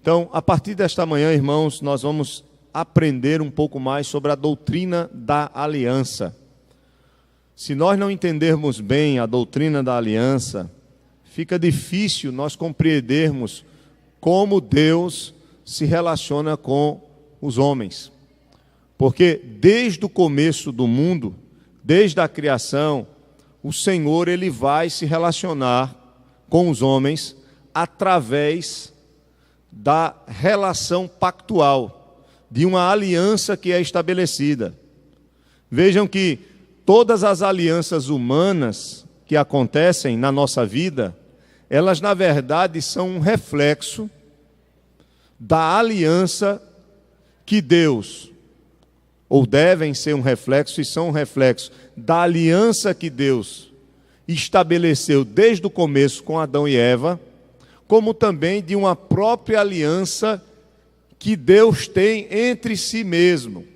Então, a partir desta manhã, irmãos, nós vamos aprender um pouco mais sobre a doutrina da aliança. Se nós não entendermos bem a doutrina da aliança, fica difícil nós compreendermos como Deus se relaciona com os homens. Porque desde o começo do mundo, desde a criação, o Senhor ele vai se relacionar com os homens através da relação pactual, de uma aliança que é estabelecida. Vejam que todas as alianças humanas que acontecem na nossa vida, elas na verdade são um reflexo da aliança que Deus, ou devem ser um reflexo e são um reflexo da aliança que Deus estabeleceu desde o começo com Adão e Eva, como também de uma própria aliança que Deus tem entre si mesmo.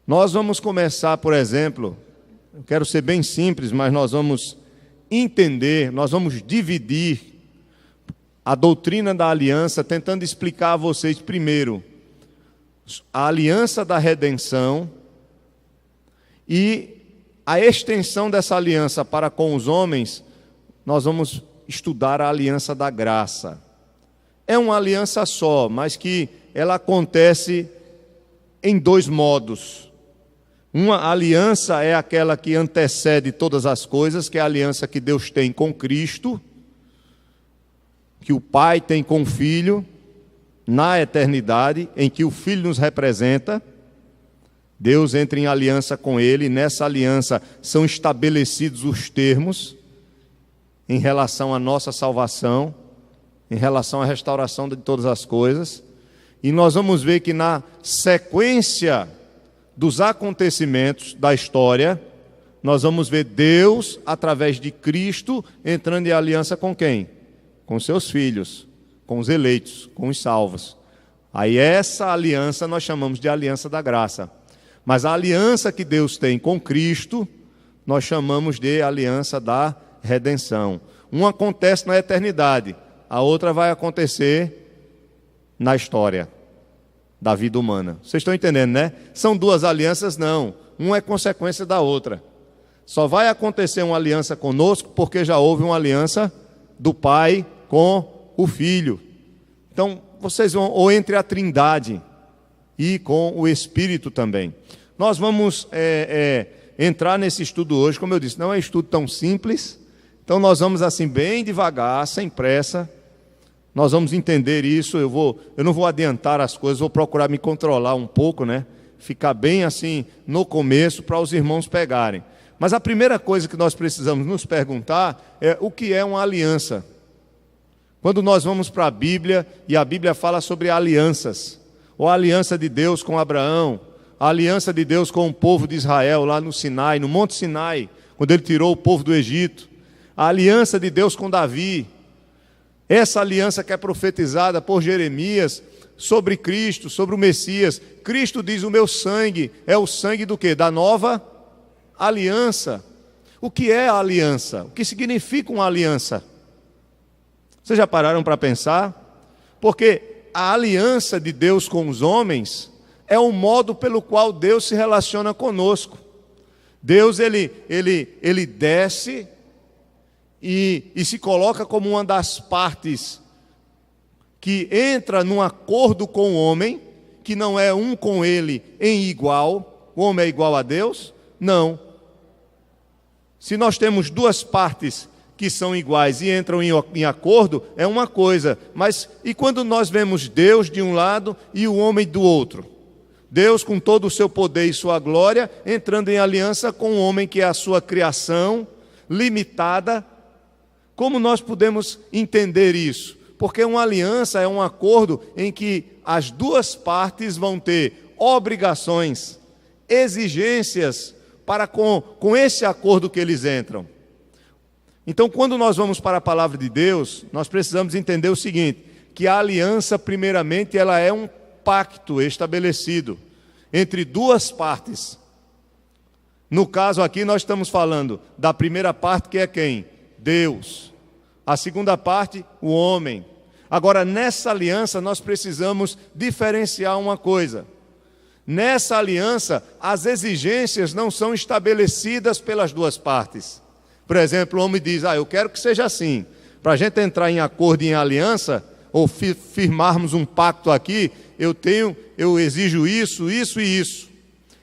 Nós vamos começar, por exemplo, eu quero ser bem simples, mas nós vamos entender, nós vamos dividir a doutrina da aliança, tentando explicar a vocês primeiro a aliança da redenção e a extensão dessa aliança para com os homens. Nós vamos estudar a aliança da graça. É uma aliança só, mas que ela acontece em dois modos. Uma aliança é aquela que antecede todas as coisas, que é a aliança que Deus tem com Cristo, que o Pai tem com o Filho, na eternidade, em que o Filho nos representa. Deus entra em aliança com Ele, e nessa aliança são estabelecidos os termos em relação à nossa salvação, em relação à restauração de todas as coisas. E nós vamos ver que na sequência dos acontecimentos da história, nós vamos ver Deus, através de Cristo, entrando em aliança com quem? Com seus filhos, com os eleitos, com os salvos. Aí essa aliança nós chamamos de aliança da graça. Mas a aliança que Deus tem com Cristo, nós chamamos de aliança da redenção. Uma acontece na eternidade, a outra vai acontecer na história da vida humana. Vocês estão entendendo, né? São duas alianças? Não. Uma é consequência da outra. Só vai acontecer uma aliança conosco porque já houve uma aliança do Pai com o Filho. Então, vocês vão, ou entre a Trindade e com o Espírito também. Nós vamos entrar nesse estudo hoje, como eu disse, não é um estudo tão simples, então nós vamos assim bem devagar, sem pressa, nós vamos entender isso. Eu não vou adiantar as coisas, vou procurar me controlar um pouco, né? Ficar bem assim no começo para os irmãos pegarem. Mas a primeira coisa que nós precisamos nos perguntar é o que é uma aliança. Quando nós vamos para a Bíblia, e a Bíblia fala sobre alianças, ou a aliança de Deus com Abraão, a aliança de Deus com o povo de Israel, lá no Sinai, no Monte Sinai, quando ele tirou o povo do Egito, a aliança de Deus com Davi, essa aliança que é profetizada por Jeremias, sobre Cristo, sobre o Messias. Cristo diz: o meu sangue é o sangue do quê? Da nova aliança. O que é a aliança? O que significa uma aliança? Vocês já pararam para pensar? Porque a aliança de Deus com os homens é o modo pelo qual Deus se relaciona conosco. Deus ele desce e se coloca como uma das partes que entra num acordo com o homem, que não é um com ele em igual. O homem é igual a Deus? Não. Se nós temos duas partes que são iguais e entram em acordo, é uma coisa. Mas e quando nós vemos Deus de um lado e o homem do outro? Deus, com todo o seu poder e sua glória, entrando em aliança com o homem, que é a sua criação limitada. Como nós podemos entender isso? Porque uma aliança é um acordo em que as duas partes vão ter obrigações, exigências para com esse acordo que eles entram. Então, quando nós vamos para a palavra de Deus, nós precisamos entender o seguinte, que a aliança, primeiramente, ela é um pacto estabelecido entre duas partes. No caso aqui, nós estamos falando da primeira parte, que é quem? Deus. A segunda parte, o homem. Agora, nessa aliança, nós precisamos diferenciar uma coisa. Nessa aliança, as exigências não são estabelecidas pelas duas partes. Por exemplo, o homem diz, eu quero que seja assim. Para a gente entrar em acordo e em aliança, ou firmarmos um pacto aqui, eu exijo isso, isso e isso.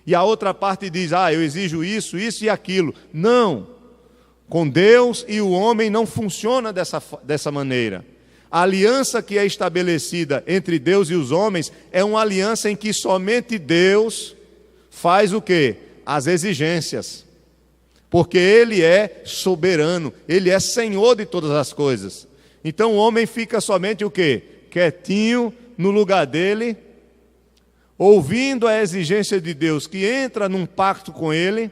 E a outra parte diz, eu exijo isso, isso e aquilo. Não. Com Deus e o homem não funciona dessa maneira. A aliança que é estabelecida entre Deus e os homens é uma aliança em que somente Deus faz o quê? As exigências. Porque Ele é soberano, Ele é Senhor de todas as coisas. Então o homem fica somente o quê? Quietinho no lugar dele, ouvindo a exigência de Deus, que entra num pacto com Ele,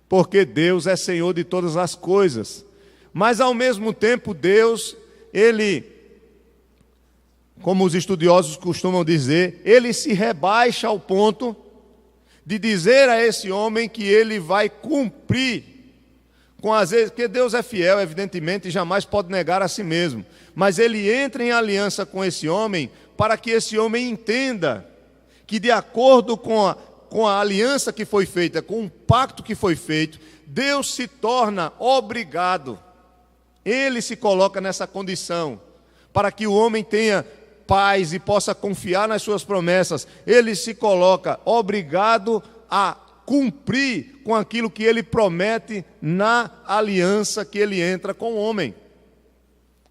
porque Deus é Senhor de todas as coisas. Mas ao mesmo tempo Deus, Ele, como os estudiosos costumam dizer, Ele se rebaixa ao ponto de dizer a esse homem que ele vai cumprir com as vezes, porque Deus é fiel, evidentemente, e jamais pode negar a si mesmo. Mas Ele entra em aliança com esse homem para que esse homem entenda que, de acordo com a aliança que foi feita, com o pacto que foi feito, Deus se torna obrigado. Ele se coloca nessa condição para que o homem tenha paz e possa confiar nas suas promessas. Ele se coloca obrigado a cumprir com aquilo que ele promete na aliança que ele entra com o homem.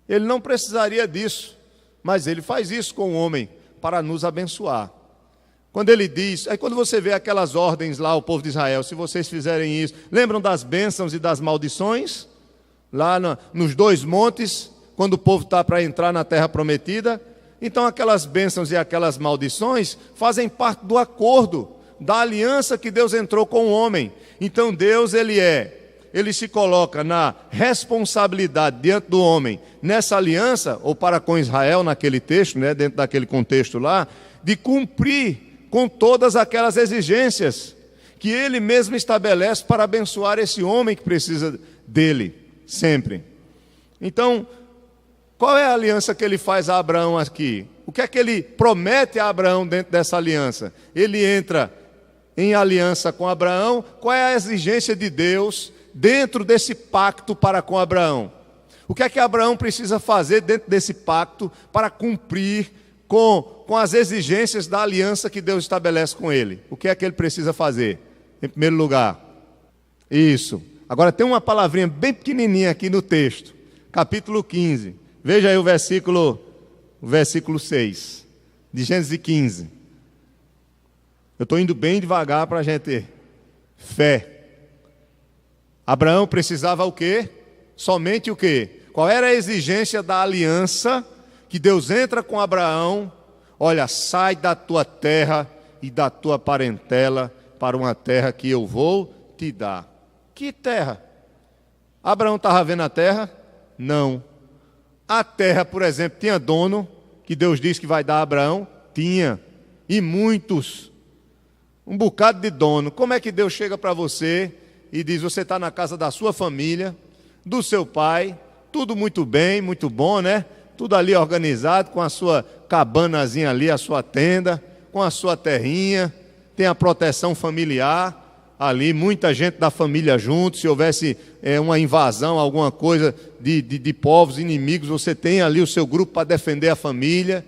Ele não precisaria disso, mas ele faz isso com o homem para nos abençoar. Quando ele diz, aí quando você vê aquelas ordens lá, o povo de Israel, se vocês fizerem isso, lembram das bênçãos e das maldições? Lá nos 2 montes, quando o povo está para entrar na terra prometida. Então aquelas bênçãos e aquelas maldições fazem parte do acordo, da aliança que Deus entrou com o homem. Então Deus, Ele se coloca na responsabilidade diante do homem, nessa aliança, ou para com Israel naquele texto, dentro daquele contexto lá, de cumprir com todas aquelas exigências que Ele mesmo estabelece para abençoar esse homem que precisa dele, sempre. Então, qual é a aliança que Ele faz a Abraão aqui? O que é que Ele promete a Abraão dentro dessa aliança? Ele entra em aliança com Abraão. Qual é a exigência de Deus dentro desse pacto para com Abraão? O que é que Abraão precisa fazer dentro desse pacto para cumprir com as exigências da aliança que Deus estabelece com ele? O que é que ele precisa fazer? Em primeiro lugar, isso. Agora tem uma palavrinha bem pequenininha aqui no texto, capítulo 15. Veja aí o versículo 6, de Gênesis 15. Eu estou indo bem devagar para a gente ter fé. Abraão precisava o quê? Somente o quê? Qual era a exigência da aliança que Deus entra com Abraão? Olha, sai da tua terra e da tua parentela para uma terra que eu vou te dar. Que terra? Abraão estava vendo a terra? Não. A terra, por exemplo, tinha dono, que Deus disse que vai dar a Abraão? Tinha. E muitos. Um bocado de dono. Como é que Deus chega para você e diz, você está na casa da sua família, do seu pai, tudo muito bem, muito bom, né? Tudo ali organizado, com a sua cabanazinha ali, a sua tenda, com a sua terrinha, tem a proteção familiar ali, muita gente da família junto. Se houvesse uma invasão, alguma coisa de povos inimigos, você tem ali o seu grupo para defender a família.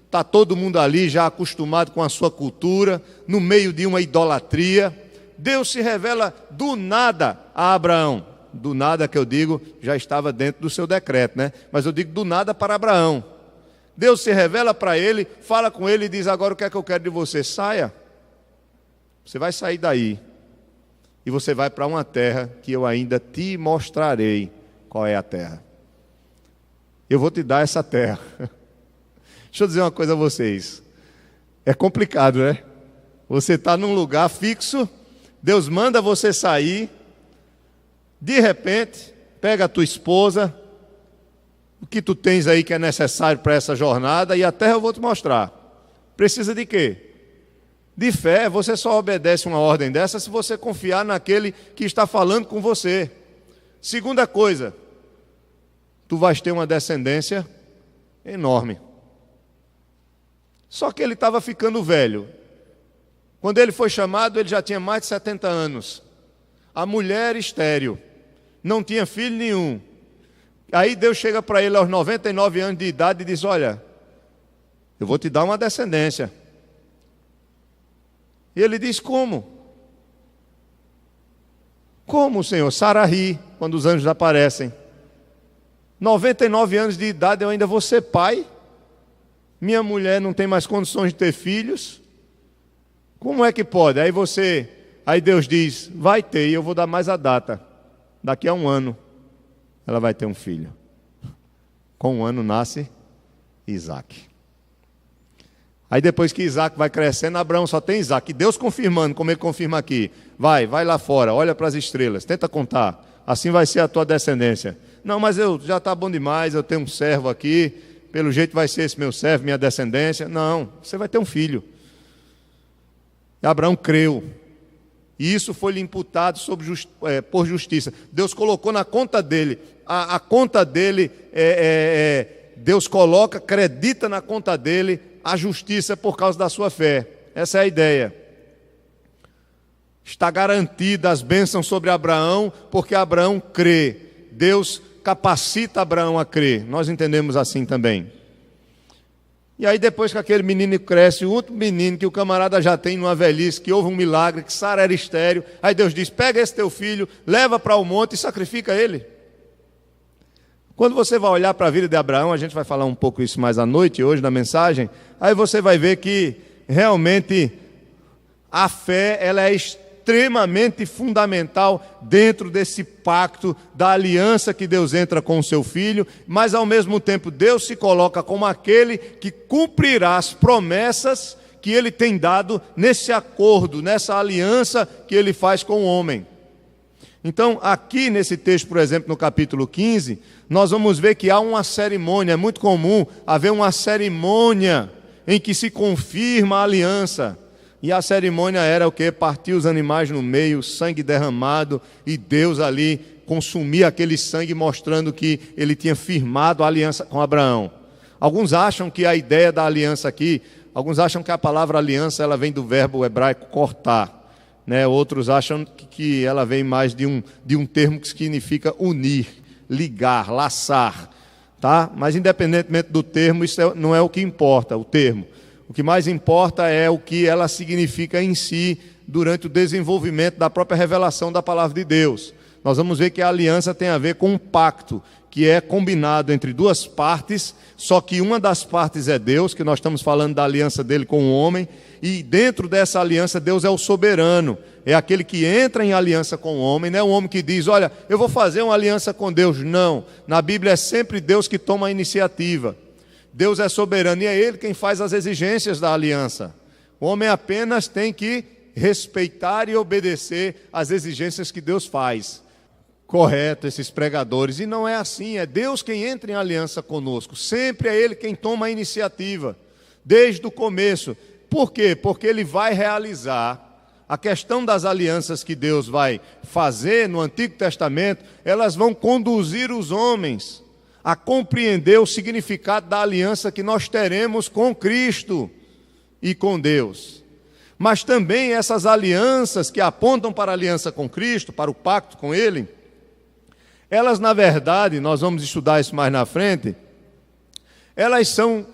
Está todo mundo ali já acostumado com a sua cultura, no meio de uma idolatria. Deus se revela do nada a Abraão. Do nada que eu digo, já estava dentro do seu decreto, né? Mas eu digo do nada para Abraão. Deus se revela para ele, fala com ele e diz, agora o que é que eu quero de você? Saia. Você vai sair daí. E você vai para uma terra que eu ainda te mostrarei qual é a terra. Eu vou te dar essa terra. Deixa eu dizer uma coisa a vocês. É complicado, né? Você está num lugar fixo, Deus manda você sair, de repente, pega a tua esposa, o que tu tens aí que é necessário para essa jornada, e a terra eu vou te mostrar. Precisa de quê? De fé. Você só obedece uma ordem dessa se você confiar naquele que está falando com você. Segunda coisa, tu vais ter uma descendência enorme. Só que ele estava ficando velho. Quando ele foi chamado, ele já tinha mais de 70 anos. A mulher estéril, não tinha filho nenhum. Aí Deus chega para ele aos 99 anos de idade e diz: olha, eu vou te dar uma descendência. E ele diz: como? Como, Senhor? Sara ri quando os anjos aparecem. 99 anos de idade, eu ainda vou ser pai? Minha mulher não tem mais condições de ter filhos? Como é que pode? Aí Deus diz: vai ter, e eu vou dar mais a data. Daqui a 1 ano, ela vai ter um filho. Com 1 ano nasce Isaac. Aí depois que Isaac vai crescendo, Abraão só tem Isaac. E Deus confirmando, como ele confirma aqui: vai lá fora, olha para as estrelas, tenta contar, assim vai ser a tua descendência. Não, mas já está bom demais, eu tenho um servo aqui, pelo jeito vai ser esse meu servo, minha descendência. Não, você vai ter um filho. E Abraão creu. E isso foi lhe imputado por justiça. Deus colocou na conta dele. A conta dele, Deus coloca, acredita na conta dele a justiça por causa da sua fé. Essa é a ideia. Está garantida as bênçãos sobre Abraão, porque Abraão crê. Deus capacita Abraão a crer. Nós entendemos assim também. E aí depois que aquele menino cresce, o outro menino que o camarada já tem numa velhice, que houve um milagre, que Sara era estéril, aí Deus diz: pega esse teu filho, leva para o monte e sacrifica ele. Quando você vai olhar para a vida de Abraão, a gente vai falar um pouco isso mais à noite, hoje na mensagem, aí você vai ver que realmente a fé, ela é extremamente fundamental dentro desse pacto da aliança que Deus entra com o seu filho, mas ao mesmo tempo Deus se coloca como aquele que cumprirá as promessas que ele tem dado nesse acordo, nessa aliança que ele faz com o homem. Então, aqui nesse texto, por exemplo, no capítulo 15, nós vamos ver que há uma cerimônia. É muito comum haver uma cerimônia em que se confirma a aliança. E a cerimônia era o quê? Partir os animais no meio, sangue derramado, e Deus ali consumir aquele sangue, mostrando que ele tinha firmado a aliança com Abraão. Alguns acham que a ideia da aliança aqui, alguns acham que a palavra aliança ela vem do verbo hebraico cortar. Outros acham que ela vem mais de um termo que significa unir, ligar, laçar. Tá? Mas independentemente do termo, isso não é o que importa, o termo. O que mais importa é o que ela significa em si durante o desenvolvimento da própria revelação da palavra de Deus. Nós vamos ver que a aliança tem a ver com um pacto que é combinado entre duas partes, só que uma das partes é Deus, que nós estamos falando da aliança dele com o homem, e dentro dessa aliança Deus é o soberano, é aquele que entra em aliança com o homem, não é o homem que diz: olha, eu vou fazer uma aliança com Deus. Não, na Bíblia é sempre Deus que toma a iniciativa. Deus é soberano e é Ele quem faz as exigências da aliança. O homem apenas tem que respeitar e obedecer às exigências que Deus faz. Correto, esses pregadores. E não é assim, é Deus quem entra em aliança conosco. Sempre é Ele quem toma a iniciativa, desde o começo. Por quê? Porque Ele vai realizar a questão das alianças que Deus vai fazer no Antigo Testamento. Elas vão conduzir os homens a compreender o significado da aliança que nós teremos com Cristo e com Deus. Mas também essas alianças que apontam para a aliança com Cristo, para o pacto com Ele, elas na verdade, nós vamos estudar isso mais na frente, elas são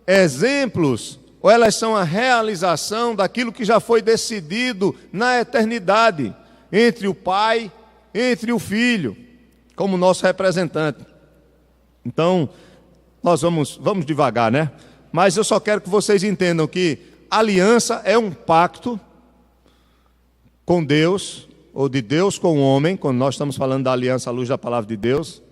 exemplos, ou elas são a realização daquilo que já foi decidido na eternidade, entre o Pai, entre o Filho, como nosso representante. Então, nós vamos devagar, né? Mas eu só quero que vocês entendam que aliança é um pacto com Deus, ou de Deus com o homem, quando nós estamos falando da aliança à luz da palavra de Deus,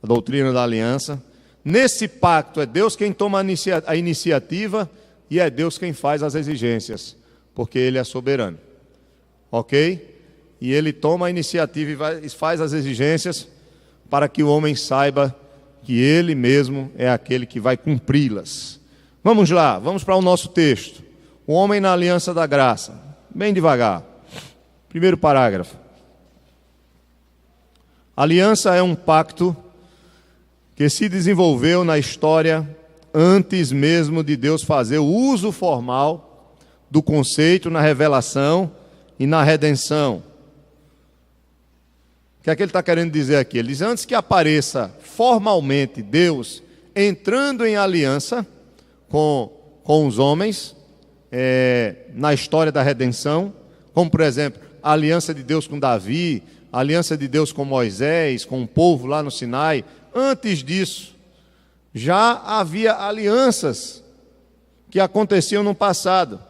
a doutrina da aliança. Nesse pacto é Deus quem toma a iniciativa e é Deus quem faz as exigências, porque Ele é soberano. Ok? E Ele toma a iniciativa e faz as exigências para que o homem saiba que Ele mesmo é aquele que vai cumpri-las. Vamos lá, vamos para o nosso texto. O homem na aliança da graça. Bem devagar. Primeiro parágrafo. A aliança é um pacto que se desenvolveu na história antes mesmo de Deus fazer o uso formal do conceito na revelação e na redenção. O que é que ele está querendo dizer aqui? Ele diz, antes que apareça formalmente Deus entrando em aliança com os homens, na história da redenção, como por exemplo, a aliança de Deus com Davi, a aliança de Deus com Moisés, com o povo lá no Sinai. Antes disso, já havia alianças que aconteciam no passado.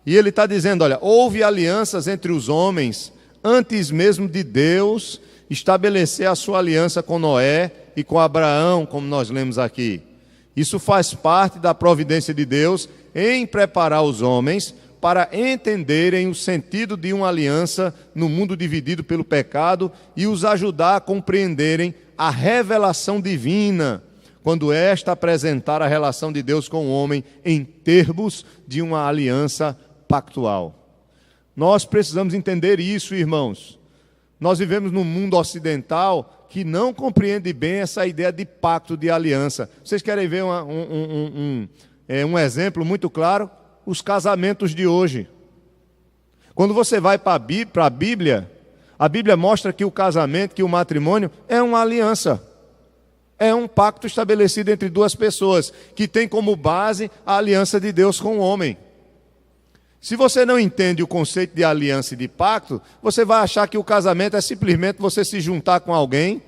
E ele está dizendo, olha, houve alianças entre os homens antes mesmo de Deus estabelecer a sua aliança com Noé e com Abraão, como nós lemos aqui. Isso faz parte da providência de Deus em preparar os homens para entenderem o sentido de uma aliança no mundo dividido pelo pecado e os ajudar a compreenderem a revelação divina, quando esta apresentar a relação de Deus com o homem em termos de uma aliança pactual. Nós precisamos entender isso, irmãos. Nós vivemos num mundo ocidental que não compreende bem essa ideia de pacto, de aliança. Vocês querem ver um exemplo muito claro? Os casamentos de hoje. Quando você vai para a Bíblia mostra que o casamento, que o matrimônio é uma aliança. É um pacto estabelecido entre duas pessoas, que tem como base a aliança de Deus com o homem. Se você não entende o conceito de aliança e de pacto, você vai achar que o casamento é simplesmente você se juntar com alguém,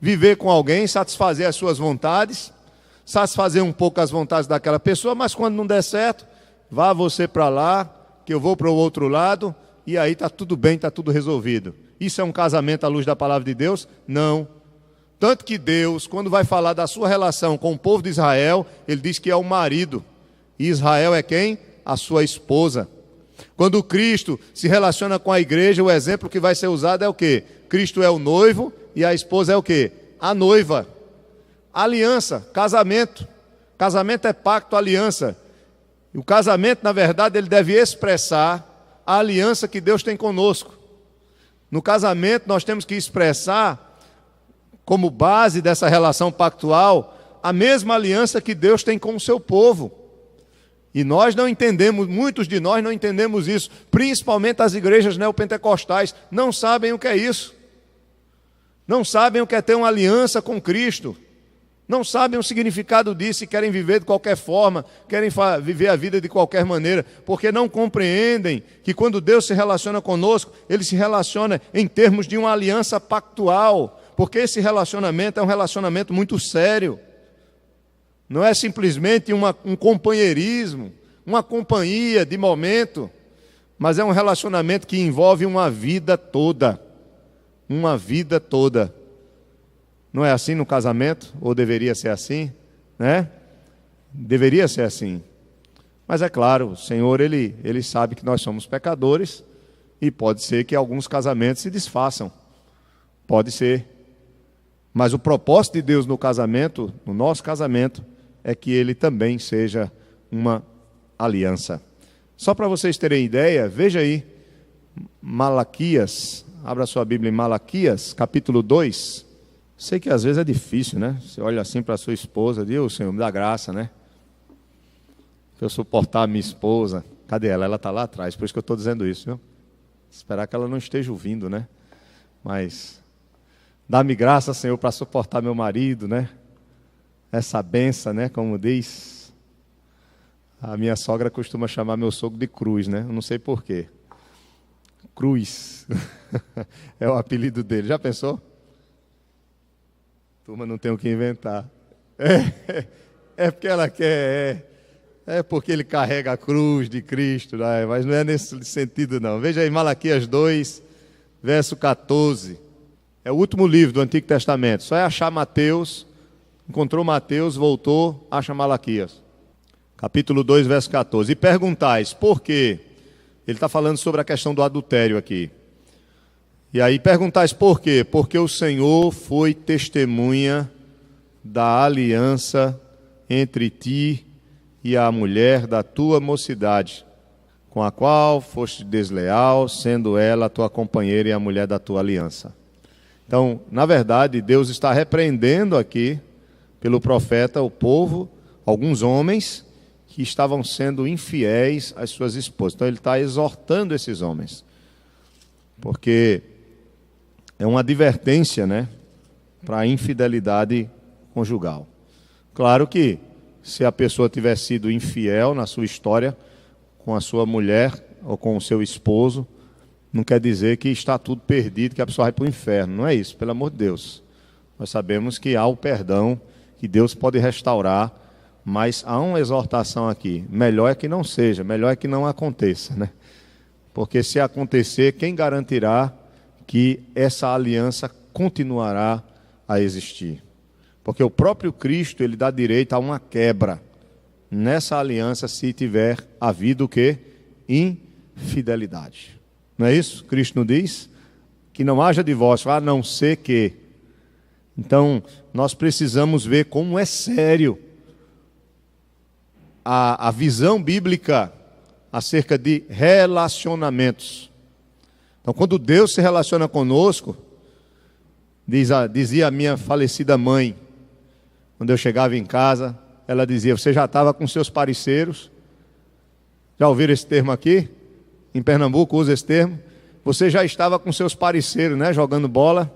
viver com alguém, satisfazer as suas vontades, satisfazer um pouco as vontades daquela pessoa, mas quando não der certo, vá você para lá, que eu vou para o outro lado, e aí está tudo bem, está tudo resolvido. Isso é um casamento à luz da palavra de Deus? Não. Tanto que Deus, quando vai falar da sua relação com o povo de Israel, ele diz que é o marido. E Israel é quem? A sua esposa. Quando Cristo se relaciona com a igreja, o exemplo que vai ser usado é o quê? Cristo é o noivo e a esposa é o quê? A noiva. Aliança, casamento. Casamento é pacto, aliança. E o casamento, na verdade, ele deve expressar a aliança que Deus tem conosco. No casamento, nós temos que expressar, como base dessa relação pactual, a mesma aliança que Deus tem com o seu povo. E nós não entendemos, muitos de nós não entendemos isso, principalmente as igrejas neopentecostais, não sabem o que é isso. Não sabem o que é ter uma aliança com Cristo. Não sabem o significado disso e querem viver de qualquer forma, querem viver a vida de qualquer maneira, porque não compreendem que quando Deus se relaciona conosco, Ele se relaciona em termos de uma aliança pactual, porque esse relacionamento é um relacionamento muito sério. Não é simplesmente um companheirismo, uma companhia de momento, mas é um relacionamento que envolve uma vida toda. Uma vida toda. Não é assim no casamento? Ou deveria ser assim? Né? Deveria ser assim. Mas é claro, o Senhor, Ele sabe que nós somos pecadores e pode ser que alguns casamentos se desfaçam. Pode ser. Mas o propósito de Deus no casamento, no nosso casamento, é que ele também seja uma aliança. Só para vocês terem ideia, veja aí, Malaquias, abra sua Bíblia em Malaquias, capítulo 2. Sei que às vezes é difícil, né? Você olha assim para a sua esposa, diz, ô Senhor, me dá graça, né? Para eu suportar a minha esposa. Cadê ela? Ela está lá atrás, por isso que eu estou dizendo isso, viu? Esperar que ela não esteja ouvindo, né? Mas, dá-me graça, Senhor, para suportar meu marido, né? Essa benção, né, como diz, a minha sogra costuma chamar meu sogro de Cruz, né, eu não sei porquê, Cruz, é o apelido dele, já pensou? Turma, não tem o que inventar, é porque ela quer, é porque ele carrega a cruz de Cristo, né? Mas não é nesse sentido não. Veja aí Malaquias 2, verso 14, é o último livro do Antigo Testamento, só é achar Mateus. Encontrou Mateus, voltou, acha Malaquias. Capítulo 2, verso 14. E perguntais, por quê? Ele está falando sobre a questão do adultério aqui. E aí perguntais por quê? Porque o Senhor foi testemunha da aliança entre ti e a mulher da tua mocidade, com a qual foste desleal, sendo ela a tua companheira e a mulher da tua aliança. Então, na verdade, Deus está repreendendo aqui, pelo profeta, o povo, alguns homens que estavam sendo infiéis às suas esposas. Então ele está exortando esses homens, porque é uma advertência, né, para a infidelidade conjugal. Claro que se a pessoa tiver sido infiel na sua história com a sua mulher ou com o seu esposo, não quer dizer que está tudo perdido, que a pessoa vai para o inferno. Não é isso, pelo amor de Deus. Nós sabemos que há o perdão, que Deus pode restaurar, mas há uma exortação aqui. Melhor é que não seja, melhor é que não aconteça, né? Porque se acontecer, quem garantirá que essa aliança continuará a existir? Porque o próprio Cristo, ele dá direito a uma quebra nessa aliança se tiver havido o quê? Infidelidade. Não é isso? Cristo nos diz que não haja divórcio, a não ser que. Então, nós precisamos ver como é sério a visão bíblica acerca de relacionamentos. Então, quando Deus se relaciona conosco, dizia a minha falecida mãe, quando eu chegava em casa, ela dizia: você já estava com seus parceiros? Já ouviram esse termo aqui? Em Pernambuco usa esse termo. Você já estava com seus parceiros, né, jogando bola?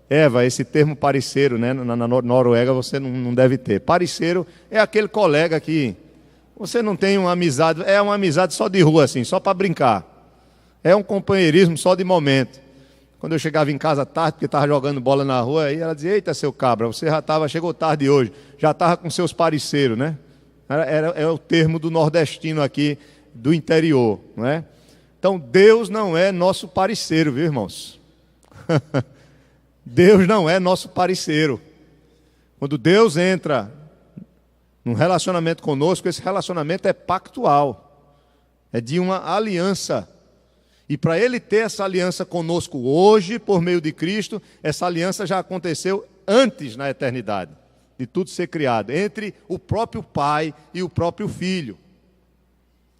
Eva, esse termo parceiro, né, na Noruega você não deve ter. Parceiro é aquele colega que você não tem uma amizade, é uma amizade só de rua, assim, só para brincar. É um companheirismo só de momento. Quando eu chegava em casa tarde, porque estava jogando bola na rua, aí ela dizia: eita, seu cabra, você chegou tarde hoje, já estava com seus parceiros, né? É o termo do nordestino aqui, do interior, não é? Então, Deus não é nosso parceiro, viu, irmãos? Deus não é nosso parceiro. Quando Deus entra num relacionamento conosco, esse relacionamento é pactual, é de uma aliança. E para Ele ter essa aliança conosco hoje, por meio de Cristo, essa aliança já aconteceu antes na eternidade, de tudo ser criado, entre o próprio Pai e o próprio Filho.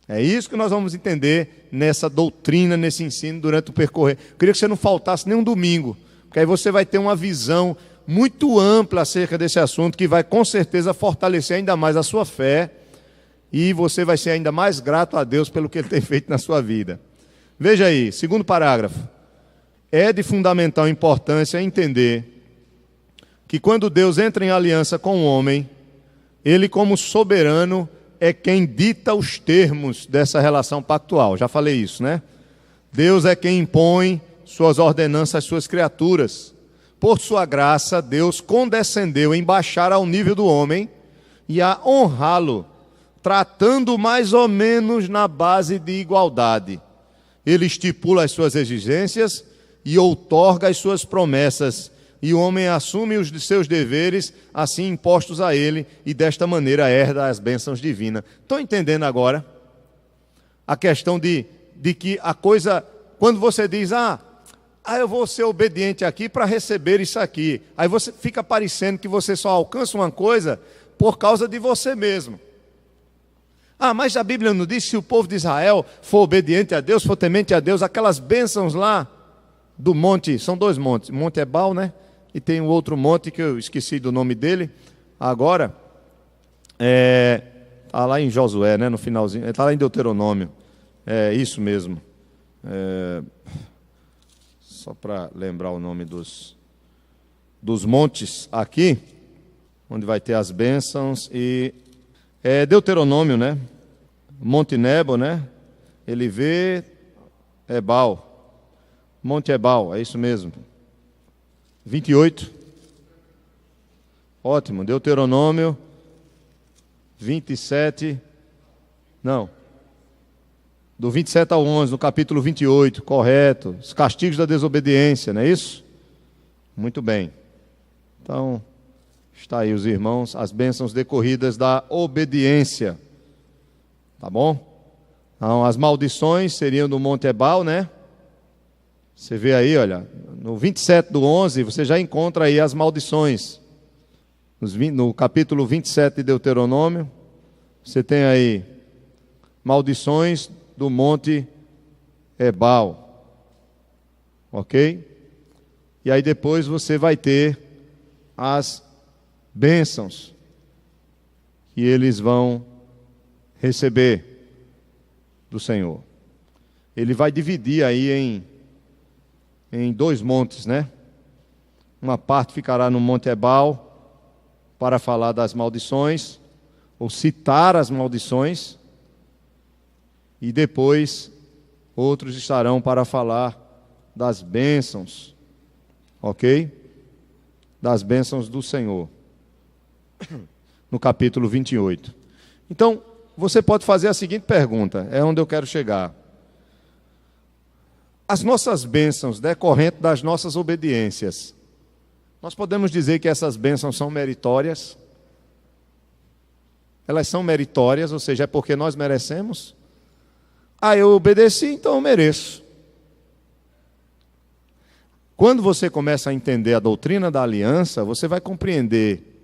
É isso que nós vamos entender nessa doutrina, nesse ensino durante o percorrer. Eu queria que você não faltasse nem um domingo, porque aí você vai ter uma visão muito ampla acerca desse assunto, que vai com certeza fortalecer ainda mais a sua fé, e você vai ser ainda mais grato a Deus pelo que Ele tem feito na sua vida. Veja aí, segundo parágrafo. É de fundamental importância entender que quando Deus entra em aliança com o homem, Ele, como soberano, é quem dita os termos dessa relação pactual. Já falei isso, né? Deus é quem impõe suas ordenanças às suas criaturas. Por sua graça, Deus condescendeu em baixar ao nível do homem e a honrá-lo, tratando mais ou menos na base de igualdade. Ele estipula as suas exigências e outorga as suas promessas, e o homem assume os de seus deveres, assim impostos a ele, e desta maneira herda as bênçãos divinas. Estão entendendo agora a questão de que a coisa, quando você diz, eu vou ser obediente aqui para receber isso aqui, aí você fica parecendo que você só alcança uma coisa por causa de você mesmo. Mas a Bíblia não diz, se o povo de Israel for obediente a Deus, for temente a Deus, aquelas bênçãos lá do monte, são dois montes, Monte Ebal, né? E tem um outro monte que eu esqueci do nome dele agora, está lá em Josué, né, no finalzinho, está lá em Deuteronômio, é isso mesmo, só para lembrar o nome dos montes aqui, onde vai ter as bênçãos, e Deuteronômio, né, Monte Nebo, né, ele vê Ebal, Monte Ebal, é isso mesmo, 28, ótimo, Deuteronômio 27, não, do 27 ao 11, no capítulo 28, correto, os castigos da desobediência, não é isso? Muito bem, então, está aí os irmãos, as bênçãos decorridas da obediência, tá bom? Então, as maldições seriam do Monte Ebal, né? Você vê aí, olha, no 27 do 11, você já encontra aí as maldições. No capítulo 27 de Deuteronômio, você tem aí maldições do Monte Ebal. Ok? E aí depois você vai ter as bênçãos, que eles vão receber do Senhor. Ele vai dividir aí em 2 montes, né? Uma parte ficará no Monte Ebal para falar das maldições, ou citar as maldições, e depois outros estarão para falar das bênçãos, ok? Das bênçãos do Senhor, no capítulo 28. Então, você pode fazer a seguinte pergunta, é onde eu quero chegar. As nossas bênçãos decorrentes das nossas obediências, nós podemos dizer que essas bênçãos são meritórias? Elas são meritórias, ou seja, é porque nós merecemos? Eu obedeci, então eu mereço. Quando você começa a entender a doutrina da aliança, você vai compreender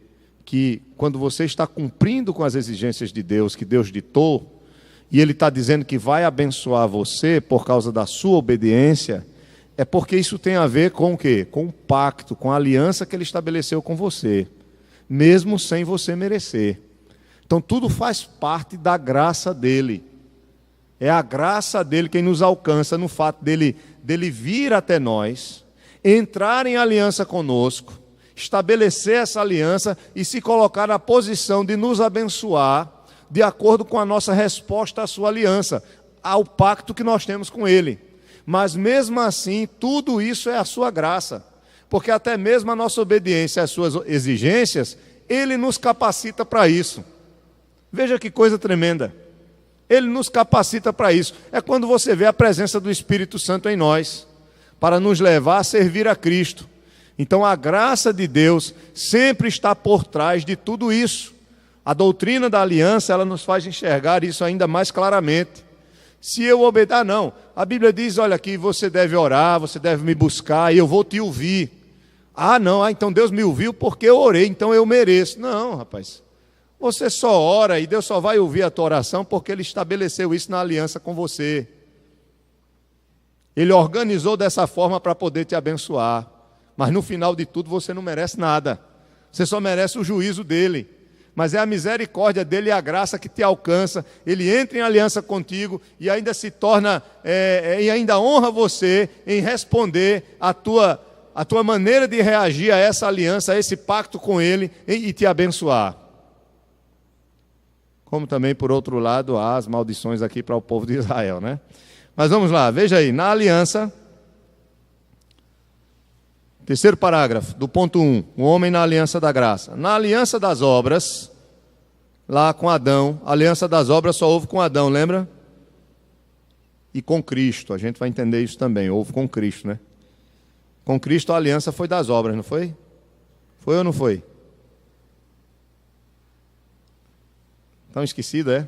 que quando você está cumprindo com as exigências de Deus, que Deus ditou, e Ele está dizendo que vai abençoar você por causa da sua obediência, é porque isso tem a ver com o quê? Com o pacto, com a aliança que Ele estabeleceu com você, mesmo sem você merecer. Então tudo faz parte da graça dEle. É a graça dEle quem nos alcança no fato dEle vir até nós, entrar em aliança conosco, estabelecer essa aliança e se colocar na posição de nos abençoar de acordo com a nossa resposta à sua aliança, ao pacto que nós temos com Ele. Mas mesmo assim, tudo isso é a sua graça, porque até mesmo a nossa obediência às suas exigências, Ele nos capacita para isso. Veja que coisa tremenda. Ele nos capacita para isso. É quando você vê a presença do Espírito Santo em nós, para nos levar a servir a Cristo. Então a graça de Deus sempre está por trás de tudo isso. A doutrina da aliança, ela nos faz enxergar isso ainda mais claramente. Se eu obedecer, não. A Bíblia diz, olha aqui, você deve orar, você deve me buscar e eu vou te ouvir. Não, então Deus me ouviu porque eu orei, então eu mereço. Não, rapaz. Você só ora e Deus só vai ouvir a tua oração porque Ele estabeleceu isso na aliança com você. Ele organizou dessa forma para poder te abençoar. Mas no final de tudo você não merece nada. Você só merece o juízo dEle. Mas é a misericórdia dEle e a graça que te alcança. Ele entra em aliança contigo e ainda se torna, e ainda honra você em responder a tua maneira de reagir a essa aliança, a esse pacto com Ele e te abençoar. Como também, por outro lado, há as maldições aqui para o povo de Israel, né? Mas vamos lá, veja aí, na aliança, terceiro parágrafo, do ponto 1, o homem na aliança da graça. Na aliança das obras, lá com Adão, a aliança das obras só houve com Adão, lembra? E com Cristo, a gente vai entender isso também, houve com Cristo, né? Com Cristo a aliança foi das obras, não foi? Foi ou não foi? Estão esquecidos, é?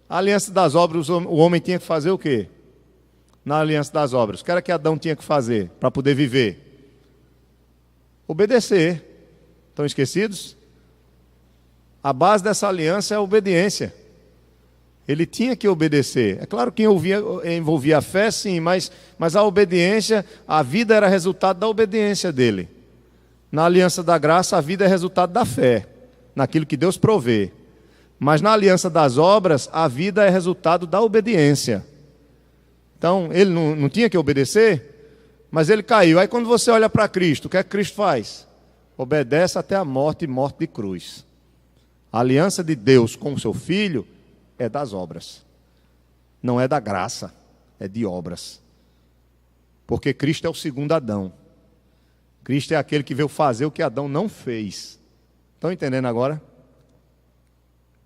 A aliança das obras, o homem tinha que fazer o quê? Na aliança das obras. O que era que Adão tinha que fazer para poder viver? Obedecer. Estão esquecidos? A base dessa aliança é a obediência. Ele tinha que obedecer. É claro que envolvia a fé, sim, mas a obediência, a vida era resultado da obediência dele. Na aliança da graça, a vida é resultado da fé, naquilo que Deus provê. Mas na aliança das obras, a vida é resultado da obediência. Então, ele não tinha que obedecer, mas ele caiu. Aí quando você olha para Cristo, o que é que Cristo faz? Obedece até a morte e morte de cruz. A aliança de Deus com o seu Filho é das obras. Não é da graça, é de obras. Porque Cristo é o segundo Adão. Cristo é aquele que veio fazer o que Adão não fez. Estão entendendo agora?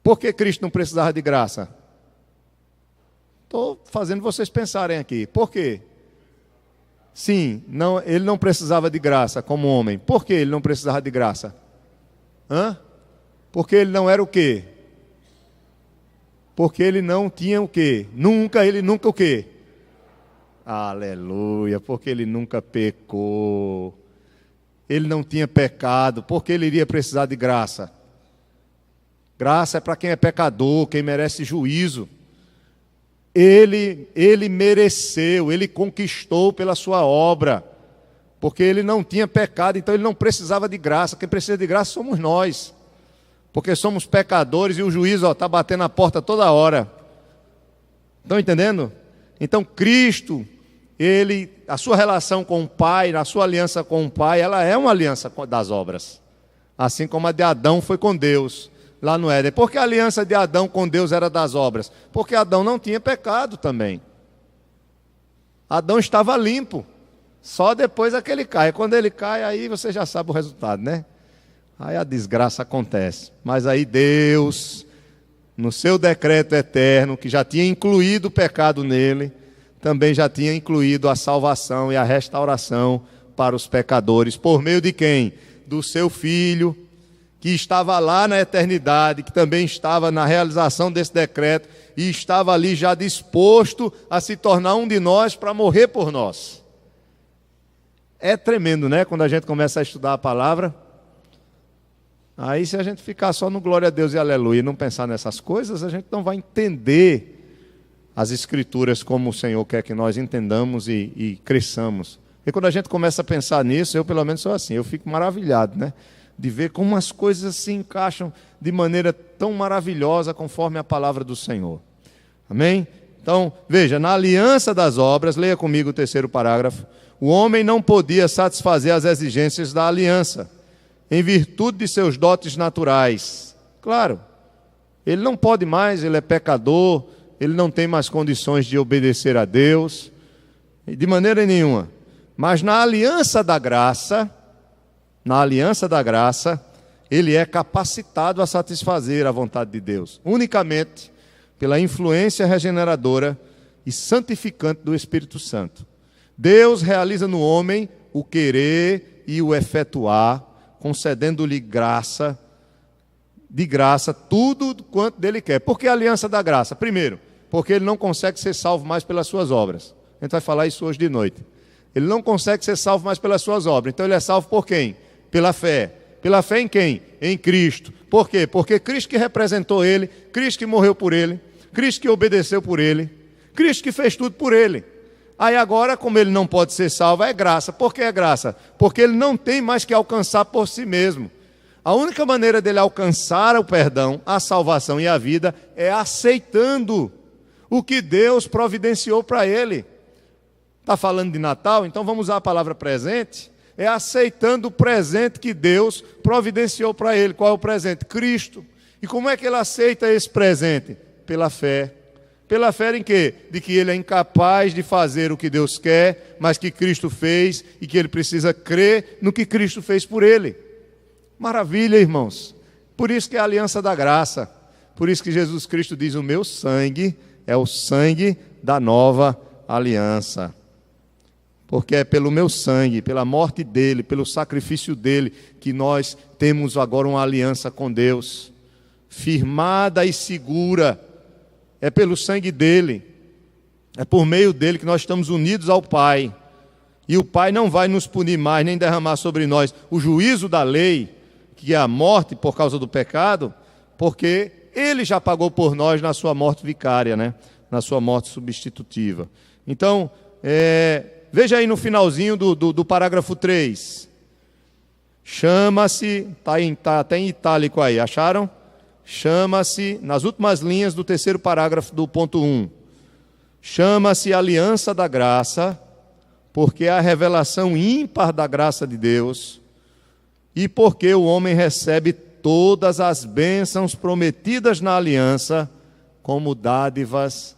Por que Cristo não precisava de graça? Estou fazendo vocês pensarem aqui. Por quê? Sim, ele não precisava de graça como homem. Por que ele não precisava de graça? Porque ele não era o quê? Porque ele não tinha o quê? Ele nunca o quê? Aleluia, porque ele nunca pecou. Ele não tinha pecado, porque ele iria precisar de graça. Graça é para quem é pecador, quem merece juízo. Ele mereceu, ele conquistou pela sua obra, porque ele não tinha pecado, então ele não precisava de graça. Quem precisa de graça somos nós. porque somos pecadores e o juízo está batendo na porta toda hora. Estão entendendo? Então Cristo, a sua relação com o Pai, a sua aliança com o Pai, ela é uma aliança das obras. Assim como a de Adão foi com Deus, lá no Éden. Por que a aliança de Adão com Deus era das obras? Porque Adão não tinha pecado também. Adão estava limpo. Só depois é que ele cai. Quando ele cai, aí você já sabe o resultado, né? Aí a desgraça acontece. Mas aí Deus, no seu decreto eterno, que já tinha incluído o pecado nele, também já tinha incluído a salvação e a restauração para os pecadores. Por meio de quem? Do seu Filho, que estava lá na eternidade, que também estava na realização desse decreto, e estava ali já disposto a se tornar um de nós para morrer por nós. É tremendo, né? Quando a gente começa a estudar a palavra. Aí se a gente ficar só no glória a Deus e aleluia e não pensar nessas coisas, a gente não vai entender as Escrituras como o Senhor quer que nós entendamos e cresçamos. E quando a gente começa a pensar nisso, eu pelo menos sou assim, eu fico maravilhado, né? De ver como as coisas se encaixam de maneira tão maravilhosa conforme a palavra do Senhor. Amém? Então, veja, na aliança das obras, leia comigo o 3º parágrafo, o homem não podia satisfazer as exigências da aliança, em virtude de seus dotes naturais. Claro, ele não pode mais, ele é pecador, ele não tem mais condições de obedecer a Deus, de maneira nenhuma. Mas na aliança da graça, ele é capacitado a satisfazer a vontade de Deus, unicamente pela influência regeneradora e santificante do Espírito Santo. Deus realiza no homem o querer e o efetuar, concedendo-lhe de graça, tudo quanto dele quer. Por que a aliança da graça? Primeiro, porque ele não consegue ser salvo mais pelas suas obras. A gente vai falar isso hoje de noite. Ele não consegue ser salvo mais pelas suas obras. Então ele é salvo por quem? Pela fé. Pela fé em quem? Em Cristo. Por quê? Porque Cristo que representou ele, Cristo que morreu por ele, Cristo que obedeceu por ele, Cristo que fez tudo por ele. Aí agora, como ele não pode ser salvo, é graça. Por que é graça? Porque ele não tem mais que alcançar por si mesmo. A única maneira dele alcançar o perdão, a salvação e a vida é aceitando o que Deus providenciou para ele. Está falando de Natal? Então vamos usar a palavra presente. É aceitando o presente que Deus providenciou para ele. Qual é o presente? Cristo. E como é que ele aceita esse presente? Pela fé. Pela fé em quê? De que ele é incapaz de fazer o que Deus quer, mas que Cristo fez e que ele precisa crer no que Cristo fez por ele. Maravilha, irmãos. Por isso que é a aliança da graça. Por isso que Jesus Cristo diz, o meu sangue é o sangue da nova aliança. Porque é pelo meu sangue, pela morte dele, pelo sacrifício dele, que nós temos agora uma aliança com Deus, firmada e segura. É pelo sangue dele, é por meio dele que nós estamos unidos ao Pai. E o Pai não vai nos punir mais, nem derramar sobre nós o juízo da lei, que é a morte por causa do pecado, porque ele já pagou por nós na sua morte vicária, né? Na sua morte substitutiva. Então, veja aí no finalzinho do parágrafo 3. Chama-se, está até em itálico aí, acharam? Chama-se, nas últimas linhas do 3º parágrafo do ponto 1, chama-se aliança da graça, porque é a revelação ímpar da graça de Deus, e porque o homem recebe todas as bênçãos prometidas na aliança, como dádivas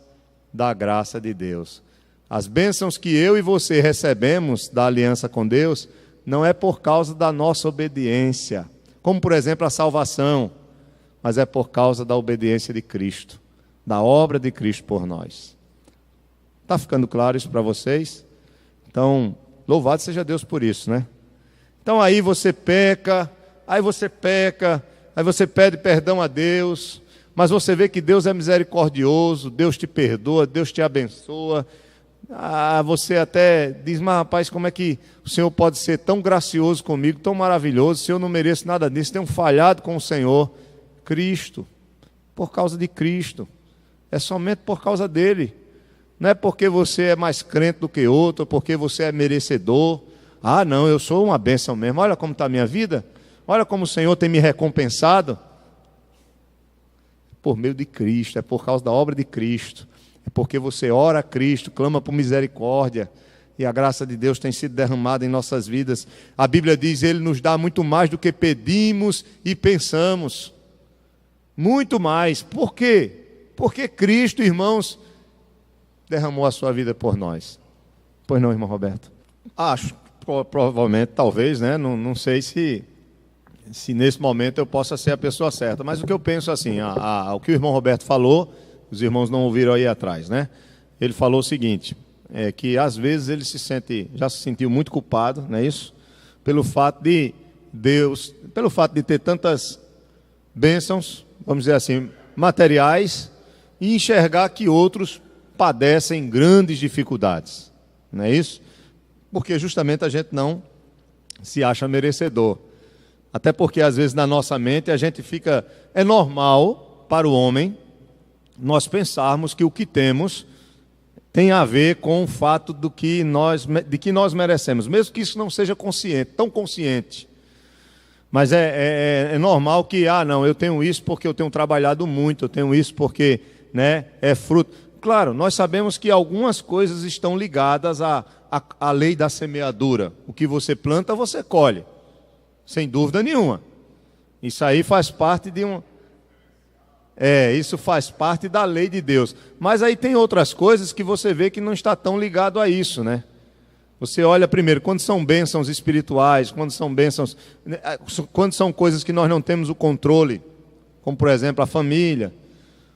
da graça de Deus. As bênçãos que eu e você recebemos da aliança com Deus, não é por causa da nossa obediência, como por exemplo a salvação, mas é por causa da obediência de Cristo, da obra de Cristo por nós. Está ficando claro isso para vocês? Então, louvado seja Deus por isso, né? Então aí você peca, aí você pede perdão a Deus, mas você vê que Deus é misericordioso, Deus te perdoa, Deus te abençoa. Você até diz, mas rapaz, como é que o Senhor pode ser tão gracioso comigo, tão maravilhoso, se eu não mereço nada disso, tenho falhado com o Senhor. Cristo, por causa de Cristo, é somente por causa dele, não é porque você é mais crente do que outro, porque você é merecedor. Não, eu sou uma bênção mesmo, olha como está a minha vida, olha como o Senhor tem me recompensado. por meio de Cristo, é por causa da obra de Cristo, é porque você ora a Cristo, clama por misericórdia, e a graça de Deus tem sido derramada em nossas vidas. A Bíblia diz, Ele nos dá muito mais do que pedimos e pensamos. Muito mais. Por quê? Porque Cristo, irmãos, derramou a sua vida por nós. Pois não, irmão Roberto? Acho, provavelmente, talvez, né? Não sei se nesse momento eu possa ser a pessoa certa. Mas o que eu penso assim, o que o irmão Roberto falou, os irmãos não ouviram aí atrás, né? Ele falou o seguinte, que às vezes ele já se sentiu muito culpado, não é isso? Pelo fato de ter tantas bênçãos, vamos dizer assim, materiais, e enxergar que outros padecem grandes dificuldades, não é isso? Porque justamente a gente não se acha merecedor. Até porque às vezes na nossa mente a gente é normal para o homem nós pensarmos que o que temos tem a ver com o fato de que nós merecemos, mesmo que isso não seja tão consciente. Mas é normal que, não, eu tenho isso porque eu tenho trabalhado muito, eu tenho isso porque, né, é fruto. Claro, nós sabemos que algumas coisas estão ligadas à lei da semeadura. O que você planta, você colhe, sem dúvida nenhuma. Isso aí faz parte isso faz parte da lei de Deus. Mas aí tem outras coisas que você vê que não está tão ligado a isso, né? Você olha primeiro, quando são bênçãos espirituais, quando são coisas que nós não temos o controle, como por exemplo a família.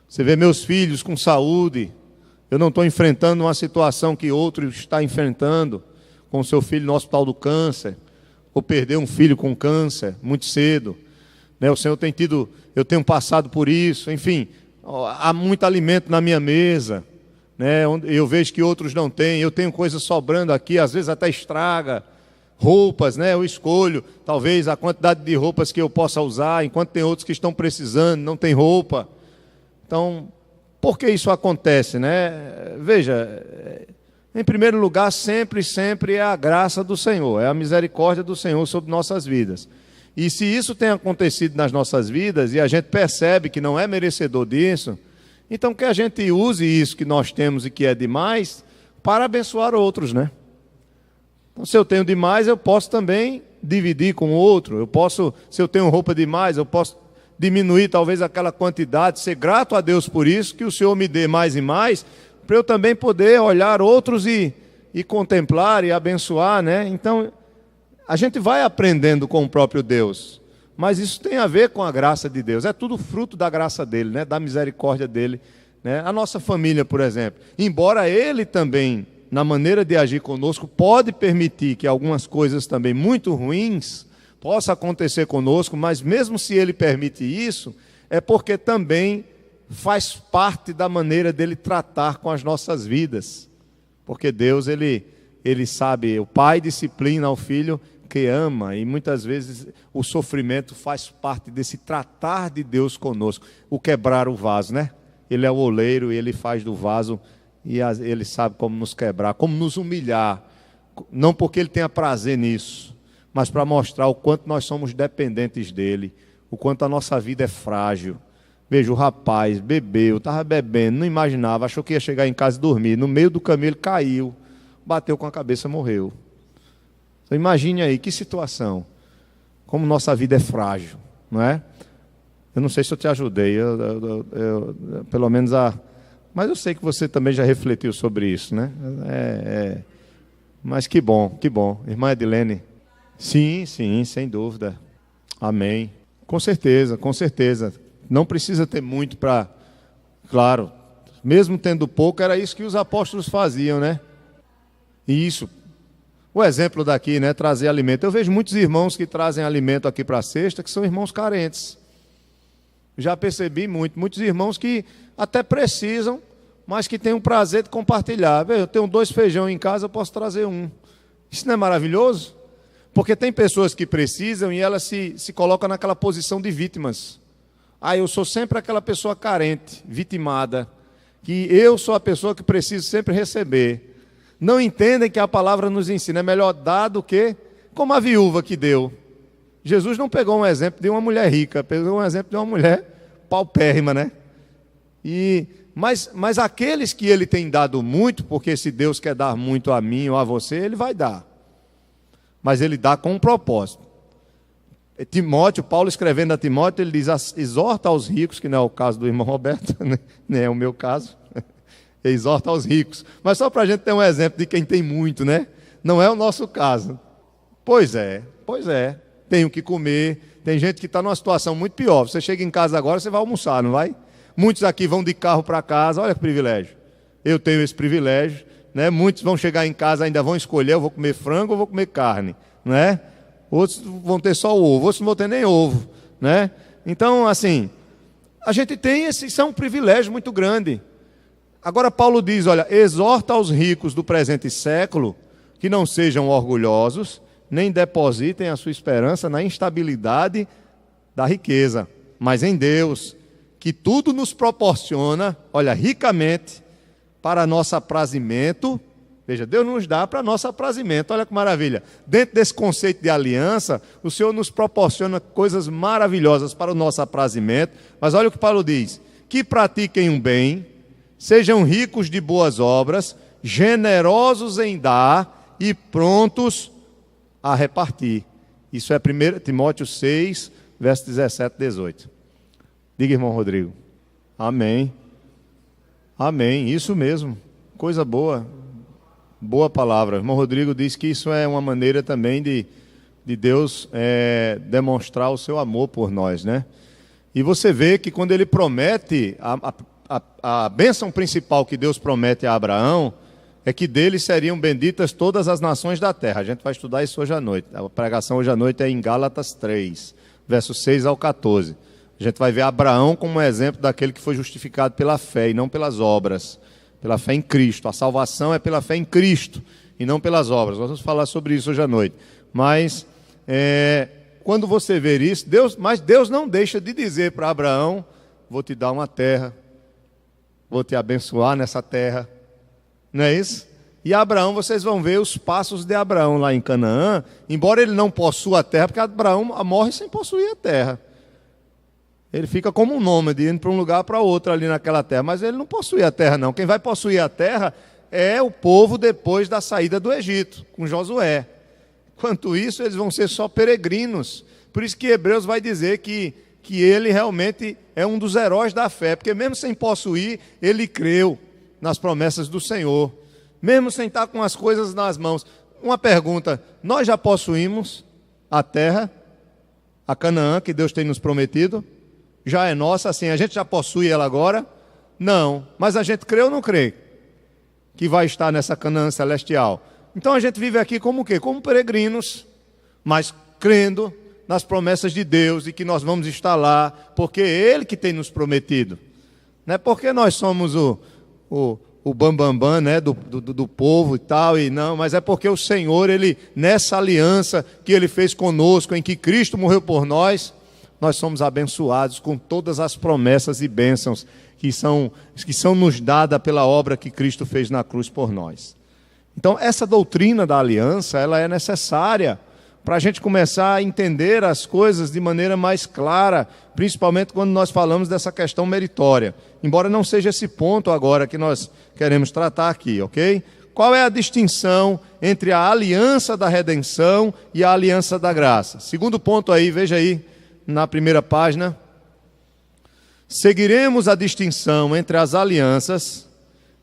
Você vê meus filhos com saúde, eu não estou enfrentando uma situação que outro está enfrentando, com o seu filho no hospital do câncer, ou perder um filho com câncer muito cedo. O Senhor eu tenho passado por isso, enfim, há muito alimento na minha mesa, né? Eu vejo que outros não têm, eu tenho coisas sobrando aqui, às vezes até estraga, roupas, né? Eu escolho, talvez, a quantidade de roupas que eu possa usar, enquanto tem outros que estão precisando, não tem roupa. Então, por que isso acontece, né? Veja, em primeiro lugar, sempre é a graça do Senhor, é a misericórdia do Senhor sobre nossas vidas. E se isso tem acontecido nas nossas vidas e a gente percebe que não é merecedor disso, então que a gente use isso que nós temos e que é demais para abençoar outros, né? Então, se eu tenho demais, eu posso também dividir com outro. Se eu tenho roupa demais, eu posso diminuir talvez aquela quantidade, ser grato a Deus por isso, que o Senhor me dê mais e mais, para eu também poder olhar outros e contemplar e abençoar, né? Então, a gente vai aprendendo com o próprio Deus, mas isso tem a ver com a graça de Deus, é tudo fruto da graça dele, né? Da misericórdia dele, né? A nossa família, por exemplo, embora ele também, na maneira de agir conosco, pode permitir que algumas coisas também muito ruins possam acontecer conosco, mas mesmo se ele permite isso, é porque também faz parte da maneira dele tratar com as nossas vidas, porque Deus, ele sabe, o pai disciplina o filho que ama, e muitas vezes o sofrimento faz parte desse tratar de Deus conosco, o quebrar o vaso, né? Ele é o oleiro e ele faz do vaso, e ele sabe como nos quebrar, como nos humilhar, não porque ele tenha prazer nisso, mas para mostrar o quanto nós somos dependentes dele, o quanto a nossa vida é frágil. Veja, o rapaz bebeu, estava bebendo, não imaginava, achou que ia chegar em casa e dormir, no meio do caminho ele caiu, bateu com a cabeça e morreu. Então imagine aí, que situação, como nossa vida é frágil, não é? Eu não sei se eu te ajudei, pelo menos mas eu sei que você também já refletiu sobre isso, né? Mas que bom, irmã Edilene. Sim, sem dúvida, amém, com certeza, não precisa ter muito para, claro, mesmo tendo pouco, era isso que os apóstolos faziam, né? Isso. O exemplo daqui, né, trazer alimento. Eu vejo muitos irmãos que trazem alimento aqui para a cesta, que são irmãos carentes. Já percebi muitos irmãos que até precisam, mas que têm o prazer de compartilhar. Eu tenho 2 feijão em casa, eu posso trazer um. Isso não é maravilhoso? Porque tem pessoas que precisam e elas se colocam naquela posição de vítimas. Eu sou sempre aquela pessoa carente, vitimada, que eu sou a pessoa que preciso sempre receber. Não entendem que a palavra nos ensina, é melhor dar do que, como a viúva que deu. Jesus não pegou um exemplo de uma mulher rica, pegou um exemplo de uma mulher paupérrima, né? Mas aqueles que ele tem dado muito, porque se Deus quer dar muito a mim ou a você, ele vai dar. Mas ele dá com um propósito. Timóteo, Paulo escrevendo a Timóteo, ele diz: exorta aos ricos, que não é o caso do irmão Roberto, nem é o meu caso, exorta aos ricos. Mas só para a gente ter um exemplo de quem tem muito, né? Não é o nosso caso. Pois é, tem o que comer. Tem gente que está numa situação muito pior. Você chega em casa agora, você vai almoçar, não vai? Muitos aqui vão de carro para casa, olha que privilégio. Eu tenho esse privilégio, né? Muitos vão chegar em casa, ainda vão escolher: eu vou comer frango ou vou comer carne, né? Outros vão ter só o ovo, outros não vão ter nem ovo, né? Então, assim, a gente tem isso é um privilégio muito grande. Agora Paulo diz, olha, exorta aos ricos do presente século que não sejam orgulhosos, nem depositem a sua esperança na instabilidade da riqueza, mas em Deus, que tudo nos proporciona, olha, ricamente, para nosso aprazimento. Veja, Deus nos dá para nosso aprazimento, olha que maravilha. Dentro desse conceito de aliança, o Senhor nos proporciona coisas maravilhosas para o nosso aprazimento. Mas olha o que Paulo diz: que pratiquem um bem, sejam ricos de boas obras, generosos em dar e prontos a repartir. Isso é 1 Timóteo 6, versos 17 e 18. Diga, irmão Rodrigo. Amém. Amém, isso mesmo. Coisa boa. Boa palavra. O irmão Rodrigo diz que isso é uma maneira também de Deus demonstrar o seu amor por nós, né? E você vê que quando ele promete, a bênção principal que Deus promete a Abraão é que dele seriam benditas todas as nações da terra. A gente vai estudar isso hoje à noite. A pregação hoje à noite é em Gálatas 3, versos 6 ao 14. A gente vai ver Abraão como um exemplo daquele que foi justificado pela fé e não pelas obras. Pela fé em Cristo. A salvação é pela fé em Cristo e não pelas obras. Nós vamos falar sobre isso hoje à noite. Mas quando você ver isso, Deus não deixa de dizer para Abraão: vou te dar uma terra, vou te abençoar nessa terra. Não é isso? E Abraão, vocês vão ver os passos de Abraão lá em Canaã, embora ele não possua a terra, porque Abraão morre sem possuir a terra. Ele fica como um nômade, indo para um lugar para outro ali naquela terra. Mas ele não possui a terra, não. Quem vai possuir a terra é o povo depois da saída do Egito, com Josué. Enquanto isso, eles vão ser só peregrinos. Por isso que Hebreus vai dizer que ele realmente é um dos heróis da fé. Porque mesmo sem possuir, ele creu nas promessas do Senhor. Mesmo sem estar com as coisas nas mãos. Uma pergunta: nós já possuímos a terra, a Canaã, que Deus tem nos prometido? Já é nossa, assim, a gente já possui ela agora? Não, mas a gente crê ou não crê que vai estar nessa Canaã celestial? Então a gente vive aqui como o quê? Como peregrinos, mas crendo nas promessas de Deus e que nós vamos estar lá, porque é Ele que tem nos prometido. Não é porque nós somos o bambambam, né, do povo e tal, e não, mas é porque o Senhor, Ele, nessa aliança que Ele fez conosco, em que Cristo morreu por nós somos abençoados com todas as promessas e bênçãos que são nos dadas pela obra que Cristo fez na cruz por nós. Então, essa doutrina da aliança, ela é necessária para a gente começar a entender as coisas de maneira mais clara, principalmente quando nós falamos dessa questão meritória. Embora não seja esse ponto agora que nós queremos tratar aqui, ok? Qual é a distinção entre a aliança da redenção e a aliança da graça? Segundo ponto aí, veja aí, na primeira página: seguiremos a distinção entre as alianças,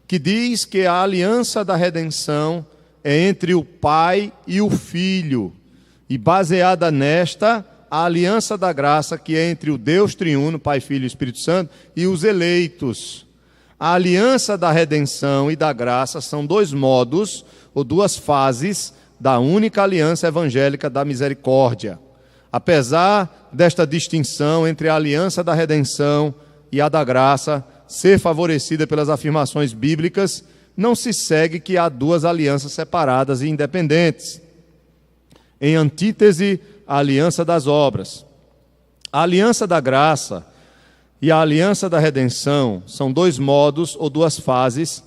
que diz que a aliança da redenção é entre o Pai e o Filho, e baseada nesta, a aliança da graça, que é entre o Deus triuno, Pai, Filho e Espírito Santo, e os eleitos. A aliança da redenção e da graça são dois modos, ou duas fases, da única aliança evangélica da misericórdia. Apesar desta distinção entre a aliança da redenção e a da graça ser favorecida pelas afirmações bíblicas, não se segue que há duas alianças separadas e independentes. Em antítese, a aliança das obras. A aliança da graça e a aliança da redenção são dois modos ou duas fases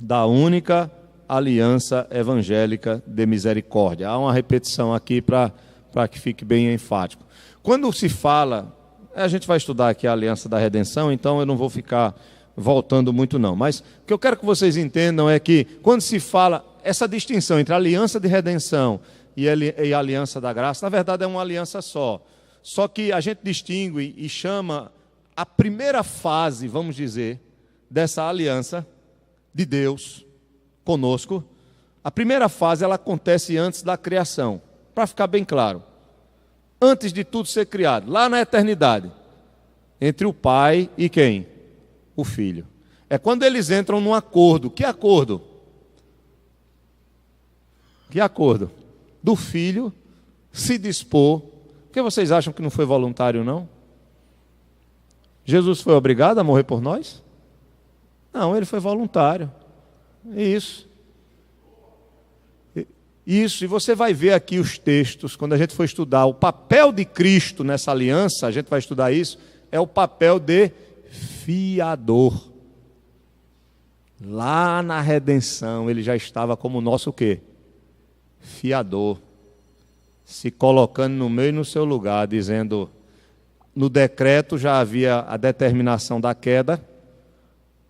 da única aliança evangélica de misericórdia. Há uma repetição aqui para que fique bem enfático. Quando se fala a gente vai estudar aqui a aliança da redenção, então eu não vou ficar voltando muito não. Mas o que eu quero que vocês entendam é que quando se fala essa distinção entre a aliança de redenção e a aliança da graça, na verdade é uma aliança só. Só que a gente distingue e chama a primeira fase, vamos dizer, dessa aliança de Deus conosco. A primeira fase ela acontece antes da criação, para ficar bem claro. Antes de tudo ser criado, lá na eternidade, entre o Pai e quem? O Filho. É quando eles entram num acordo. Que acordo? Que acordo? Do Filho se dispor. Por que vocês acham que não foi voluntário, não? Jesus foi obrigado a morrer por nós? Não, ele foi voluntário. Isso. Isso, e você vai ver aqui os textos, quando a gente for estudar o papel de Cristo nessa aliança, a gente vai estudar isso, é o papel de fiador. Lá na redenção, ele já estava como nosso o quê? Fiador. Se colocando no meio e no seu lugar, dizendo, no decreto já havia a determinação da queda,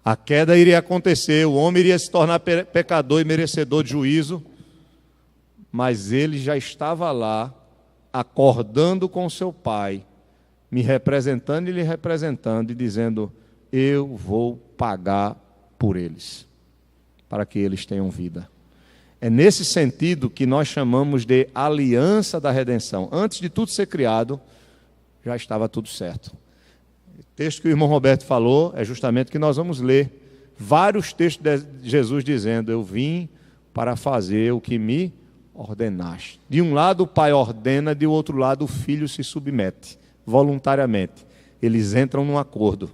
a queda iria acontecer, o homem iria se tornar pecador e merecedor de juízo, mas ele já estava lá, acordando com seu Pai, me representando e lhe representando, e dizendo, eu vou pagar por eles, para que eles tenham vida. É nesse sentido que nós chamamos de aliança da redenção. Antes de tudo ser criado, já estava tudo certo. O texto que o irmão Roberto falou é justamente que nós vamos ler vários textos de Jesus dizendo, eu vim para fazer o que me ordenaste. De um lado o Pai ordena, de outro lado o Filho se submete, voluntariamente. Eles entram num acordo.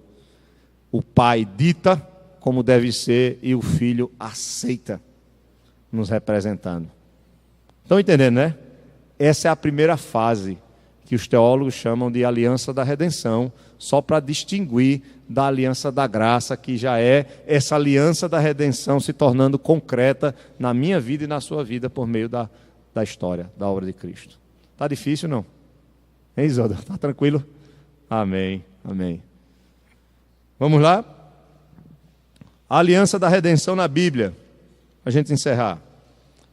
O Pai dita como deve ser e o Filho aceita, nos representando. Estão entendendo, né? Essa é a primeira fase que os teólogos chamam de aliança da redenção, só para distinguir da aliança da graça, que já é essa aliança da redenção se tornando concreta na minha vida e na sua vida por meio da história, da obra de Cristo. Está difícil, não? Hein, Isolda? Está tranquilo? Amém, amém. Vamos lá? A aliança da redenção na Bíblia. A gente encerrar,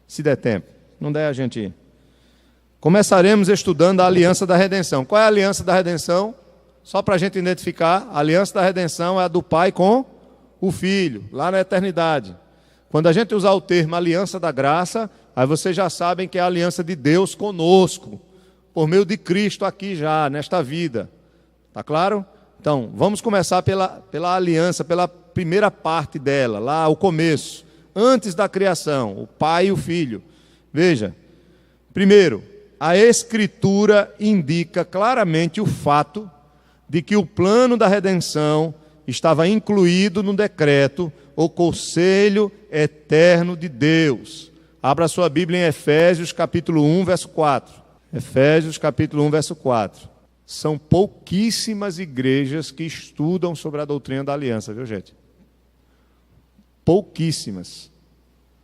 se der tempo. Não der, a gente ir. Começaremos estudando a aliança da redenção. Qual é a aliança da redenção? Só para a gente identificar, a aliança da redenção é a do Pai com o Filho, lá na eternidade. Quando a gente usar o termo aliança da graça, aí vocês já sabem que é a aliança de Deus conosco, por meio de Cristo aqui já, nesta vida. Está claro? Então, vamos começar pela aliança, pela primeira parte dela, lá o começo, antes da criação, o Pai e o Filho. Veja, primeiro, a Escritura indica claramente o fato de que o plano da redenção estava incluído no decreto, o conselho eterno de Deus. Abra sua Bíblia em Efésios capítulo 1, verso 4. Efésios capítulo 1, verso 4. São pouquíssimas igrejas que estudam sobre a doutrina da aliança, viu, gente? Pouquíssimas.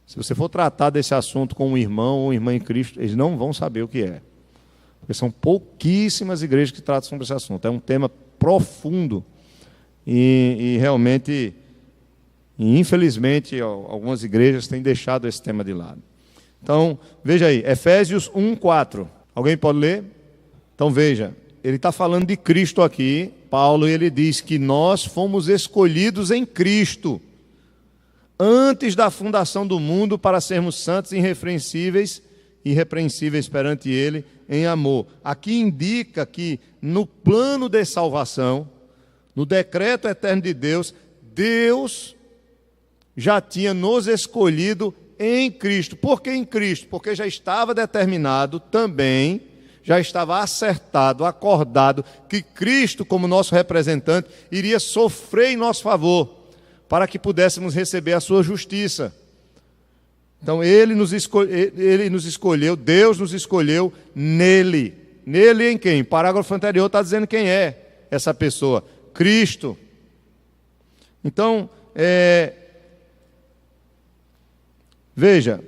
Se você for tratar desse assunto com um irmão ou uma irmã em Cristo, eles não vão saber o que é. Porque são pouquíssimas igrejas que tratam sobre esse assunto. É um tema profundo e realmente, infelizmente, algumas igrejas têm deixado esse tema de lado. Então, veja aí, Efésios 1, 4. Alguém pode ler? Então veja, ele está falando de Cristo aqui, Paulo, e ele diz que nós fomos escolhidos em Cristo antes da fundação do mundo para sermos santos e irrepreensíveis perante Ele em amor. Aqui indica que no plano de salvação, no decreto eterno de Deus, Deus já tinha nos escolhido em Cristo. Por que em Cristo? Porque já estava determinado também, já estava acertado, acordado, que Cristo, como nosso representante, iria sofrer em nosso favor, para que pudéssemos receber a sua justiça. Então ele nos escolheu, Deus nos escolheu nele. Nele em quem? Parágrafo anterior está dizendo quem é essa pessoa. Cristo. Então, veja,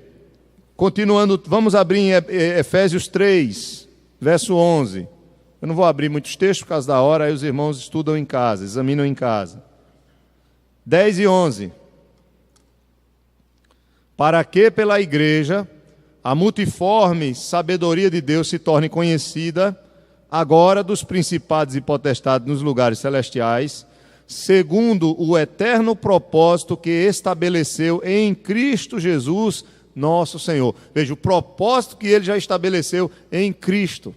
continuando, vamos abrir em Efésios 3, verso 11. Eu não vou abrir muitos textos por causa da hora, aí os irmãos estudam em casa, examinam em casa. 10 e 11. Para que pela igreja a multiforme sabedoria de Deus se torne conhecida agora dos principados e potestades nos lugares celestiais, segundo o eterno propósito que estabeleceu em Cristo Jesus, nosso Senhor. Veja, o propósito que ele já estabeleceu em Cristo.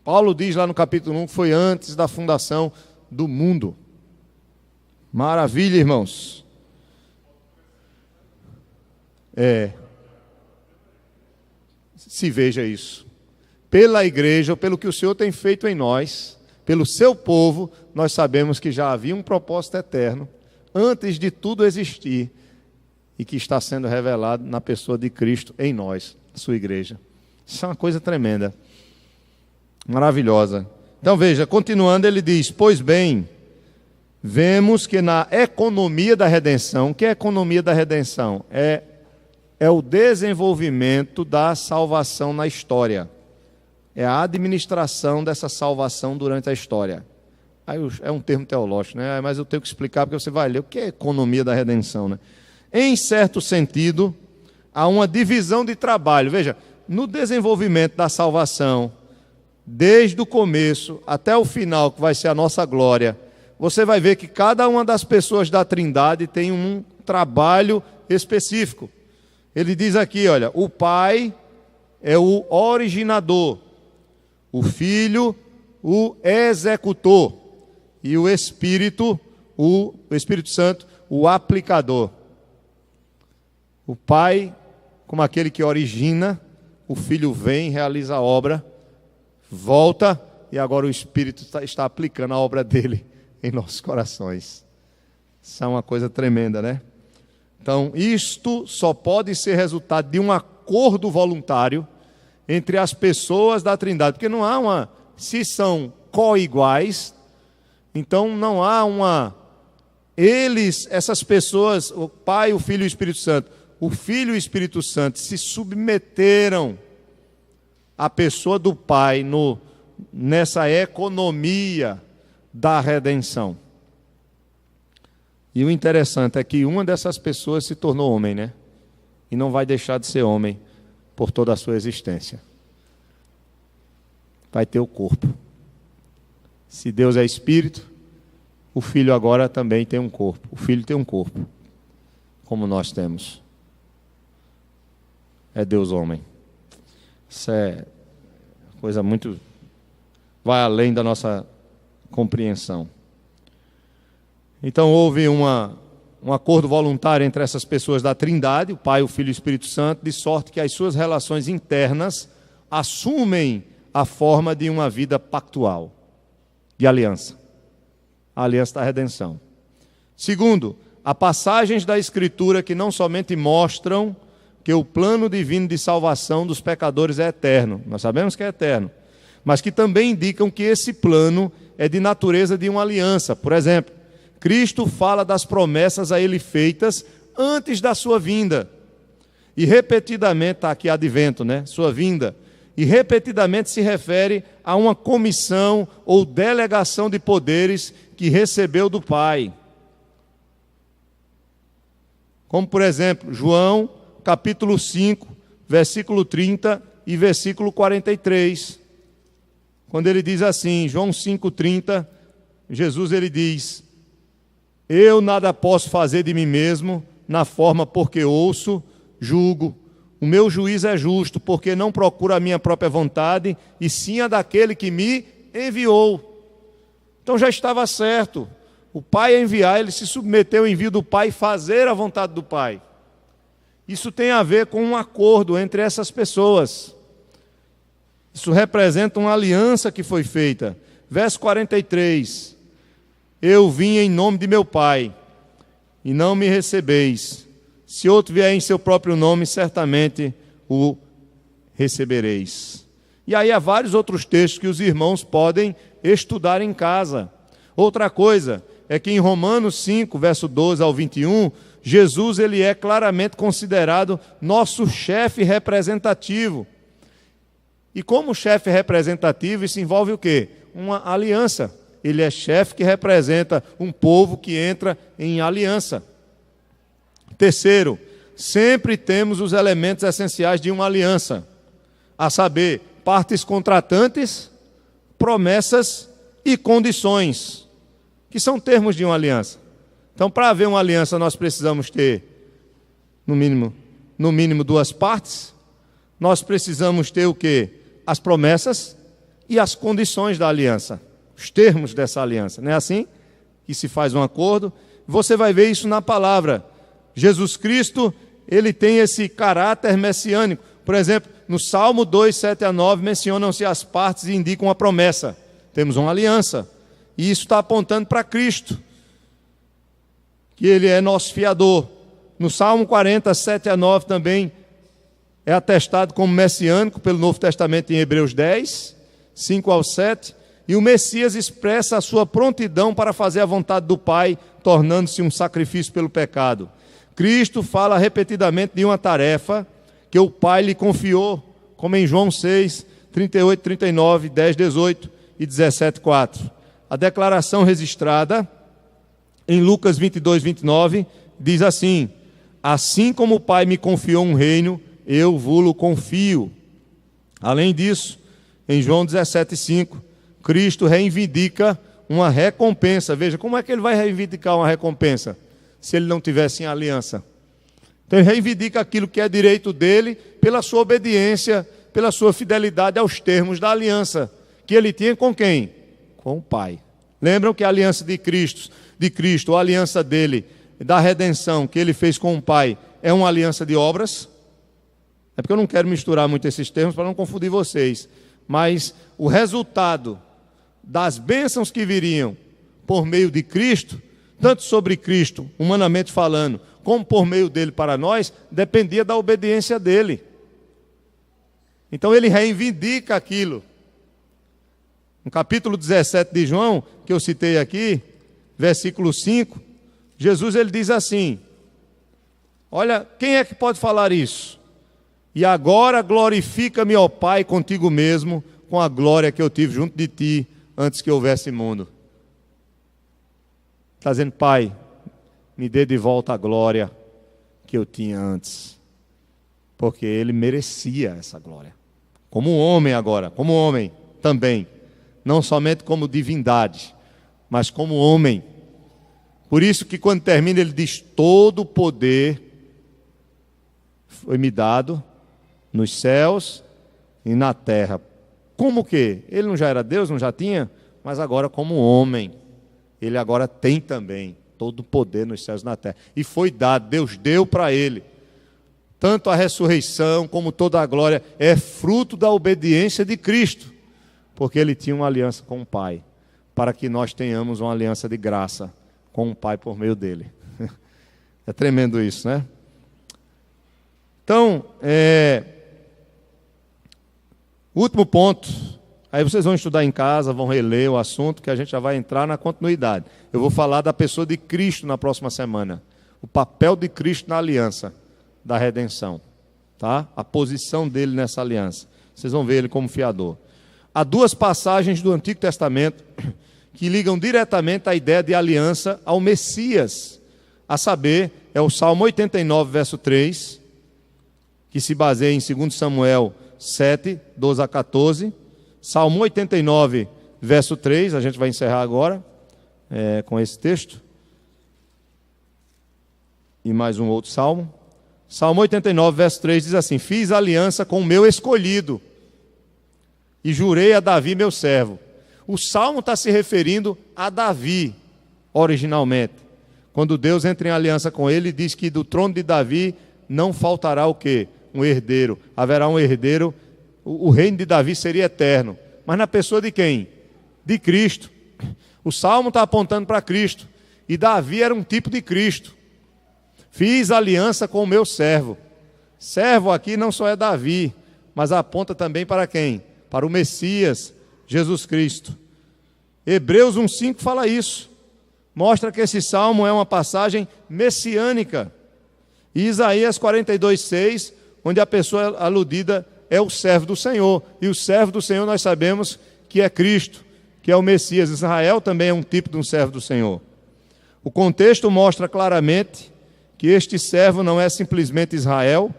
Paulo diz lá no capítulo 1 que foi antes da fundação do mundo. Maravilha, irmãos. Se veja isso. Pela igreja, pelo que o Senhor tem feito em nós, pelo seu povo, nós sabemos que já havia um propósito eterno, antes de tudo existir, e que está sendo revelado na pessoa de Cristo em nós, sua igreja. Isso é uma coisa tremenda, maravilhosa. Então veja, continuando, ele diz: pois bem, vemos que na economia da redenção, o que é a economia da redenção? É o desenvolvimento da salvação na história. É a administração dessa salvação durante a história. Aí é um termo teológico, né? Mas eu tenho que explicar porque você vai ler o que é economia da redenção, né? Em certo sentido, há uma divisão de trabalho. Veja, no desenvolvimento da salvação, desde o começo até o final, que vai ser a nossa glória, você vai ver que cada uma das pessoas da Trindade tem um trabalho específico. Ele diz aqui, olha, o Pai é o originador, o Filho, o executor, e o Espírito Santo, o aplicador. O Pai, como aquele que origina, o Filho vem, realiza a obra, volta, e agora o Espírito está aplicando a obra dele em nossos corações. Isso é uma coisa tremenda, né? Então, isto só pode ser resultado de um acordo voluntário entre as pessoas da Trindade, porque não há se são co-iguais, então não há essas pessoas, o Pai, o Filho e o Espírito Santo, o Filho e o Espírito Santo se submeteram à pessoa do Pai nessa economia da redenção. E o interessante é que uma dessas pessoas se tornou homem, né? E não vai deixar de ser homem por toda a sua existência. Vai ter o corpo. Se Deus é espírito, o Filho agora também tem um corpo. O Filho tem um corpo, como nós temos. É Deus homem. Isso é coisa muito... vai além da nossa compreensão. Então houve um acordo voluntário entre essas pessoas da Trindade, o Pai, o Filho e o Espírito Santo, de sorte que as suas relações internas assumem a forma de uma vida pactual, de aliança. A aliança da redenção. Segundo, há passagens da Escritura que não somente mostram que o plano divino de salvação dos pecadores é eterno, nós sabemos que é eterno, mas que também indicam que esse plano é de natureza de uma aliança. Por exemplo, Cristo fala das promessas a ele feitas antes da sua vinda. E repetidamente, está aqui advento, né? Sua vinda. E repetidamente se refere a uma comissão ou delegação de poderes que recebeu do Pai. Como, por exemplo, João, capítulo 5, versículo 30 e versículo 43. Quando ele diz assim, João 5,30, Jesus ele diz: eu nada posso fazer de mim mesmo, na forma porque ouço, julgo. O meu juízo é justo, porque não procuro a minha própria vontade, e sim a daquele que me enviou. Então já estava certo. O Pai a enviar, ele se submeteu ao envio do Pai e fazer a vontade do Pai. Isso tem a ver com um acordo entre essas pessoas. Isso representa uma aliança que foi feita. Verso 43. Eu vim em nome de meu Pai, e não me recebeis. Se outro vier em seu próprio nome, certamente o recebereis. E aí há vários outros textos que os irmãos podem estudar em casa. Outra coisa é que em Romanos 5, verso 12 ao 21, Jesus ele é claramente considerado nosso chefe representativo. E como chefe representativo, isso envolve o quê? Uma aliança. Ele é chefe que representa um povo que entra em aliança. Terceiro, sempre temos os elementos essenciais de uma aliança, a saber, partes contratantes, promessas e condições, que são termos de uma aliança. Então, para haver uma aliança, nós precisamos ter, no mínimo duas partes. Nós precisamos ter o quê? As promessas e as condições da aliança, os termos dessa aliança. Não é assim que se faz um acordo? Você vai ver isso na palavra. Jesus Cristo, ele tem esse caráter messiânico. Por exemplo, no Salmo 2, 7 a 9, mencionam-se as partes e indicam a promessa. Temos uma aliança. E isso está apontando para Cristo, que ele é nosso fiador. No Salmo 40, 7 a 9 também é atestado como messiânico pelo Novo Testamento em Hebreus 10, 5 ao 7. E o Messias expressa a sua prontidão para fazer a vontade do Pai, tornando-se um sacrifício pelo pecado. Cristo fala repetidamente de uma tarefa que o Pai lhe confiou, como em João 6, 38, 39, 10, 18 e 17, 4. A declaração registrada em Lucas 22, 29, diz assim: assim como o Pai me confiou um reino, eu vou-lo confio. Além disso, em João 17, 5, Cristo reivindica uma recompensa. Veja, como é que ele vai reivindicar uma recompensa se ele não tivesse em aliança? Então ele reivindica aquilo que é direito dele pela sua obediência, pela sua fidelidade aos termos da aliança que ele tinha com quem? Com o Pai. Lembram que a aliança de Cristo, a aliança dele, da redenção que ele fez com o Pai, é uma aliança de obras? É porque eu não quero misturar muito esses termos para não confundir vocês. Mas o resultado das bênçãos que viriam por meio de Cristo, tanto sobre Cristo, humanamente falando, como por meio dele para nós, dependia da obediência dele. Então ele reivindica aquilo. No capítulo 17 de João, que eu citei aqui, versículo 5, Jesus ele diz assim: olha, quem é que pode falar isso? E agora glorifica-me, ó Pai, contigo mesmo, com a glória que eu tive junto de ti, antes que houvesse mundo. Está dizendo: Pai, me dê de volta a glória que eu tinha antes. Porque ele merecia essa glória. Como homem agora, como homem também. Não somente como divindade, mas como homem. Por isso que quando termina ele diz: todo o poder foi-me dado nos céus e na terra. Como que? Ele não já era Deus, não já tinha? Mas agora como homem, ele agora tem também todo o poder nos céus e na terra. E foi dado, Deus deu para ele. Tanto a ressurreição como toda a glória é fruto da obediência de Cristo. Porque ele tinha uma aliança com o Pai, para que nós tenhamos uma aliança de graça com o Pai por meio dele. É tremendo isso, né? Então, o último ponto, aí vocês vão estudar em casa, vão reler o assunto, que a gente já vai entrar na continuidade. Eu vou falar da pessoa de Cristo na próxima semana. O papel de Cristo na aliança da redenção. Tá? A posição dele nessa aliança. Vocês vão ver ele como fiador. Há duas passagens do Antigo Testamento que ligam diretamente a ideia de aliança ao Messias. A saber, é o Salmo 89, verso 3, que se baseia em 2 Samuel 7, 12 a 14. Salmo 89, verso 3, a gente vai encerrar agora com esse texto. E mais um outro salmo. Salmo 89, verso 3 diz assim: fiz aliança com o meu escolhido e jurei a Davi meu servo. O salmo está se referindo a Davi, originalmente. Quando Deus entra em aliança com ele, diz que do trono de Davi não faltará o quê? Um herdeiro. Haverá um herdeiro. O reino de Davi seria eterno. Mas na pessoa de quem? De Cristo. O salmo está apontando para Cristo. E Davi era um tipo de Cristo. Fiz aliança com o meu servo. Servo aqui não só é Davi, mas aponta também para quem? Para o Messias, Jesus Cristo. Hebreus 1,5 fala isso. Mostra que esse salmo é uma passagem messiânica. E Isaías 42,6, onde a pessoa aludida é o servo do Senhor. E o servo do Senhor nós sabemos que é Cristo, que é o Messias. Israel também é um tipo de um servo do Senhor. O contexto mostra claramente que este servo não é simplesmente Israel,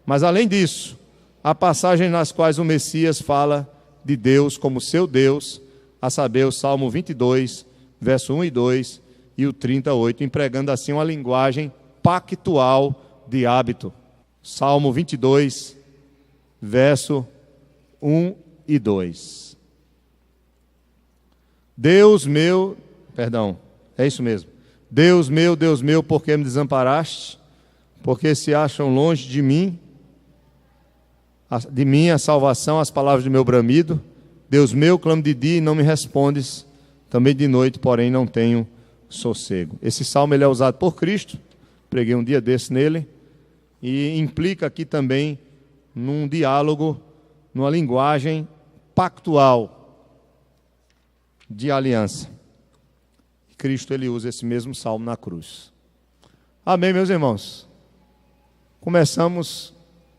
mas além disso, há passagens nas quais o Messias fala de Deus como seu Deus, a saber, o Salmo 22, verso 1 e 2 e o 38, empregando assim uma linguagem pactual de hábito. Salmo 22, verso 1 e 2. Deus meu, é isso mesmo. Deus meu, por que me desamparaste? Porque se acham longe de mim a salvação, as palavras do meu bramido. Deus meu, clamo de dia e não me respondes, também de noite, porém não tenho sossego. Esse salmo ele é usado por Cristo, preguei um dia desse nele, e implica aqui também num diálogo, numa linguagem pactual de aliança. Cristo ele usa esse mesmo salmo na cruz. Amém, meus irmãos? Começamos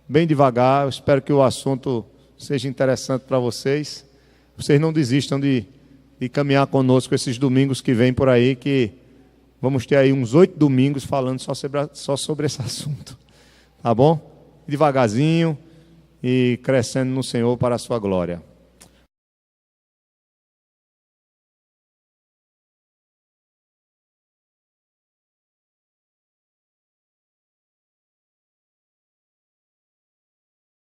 bem devagar, eu espero que o assunto seja interessante para vocês. Vocês não desistam de caminhar conosco esses domingos que vêm por aí, que vamos ter aí uns 8 domingos falando só sobre esse assunto. Tá bom? Devagarzinho e crescendo no Senhor para a sua glória.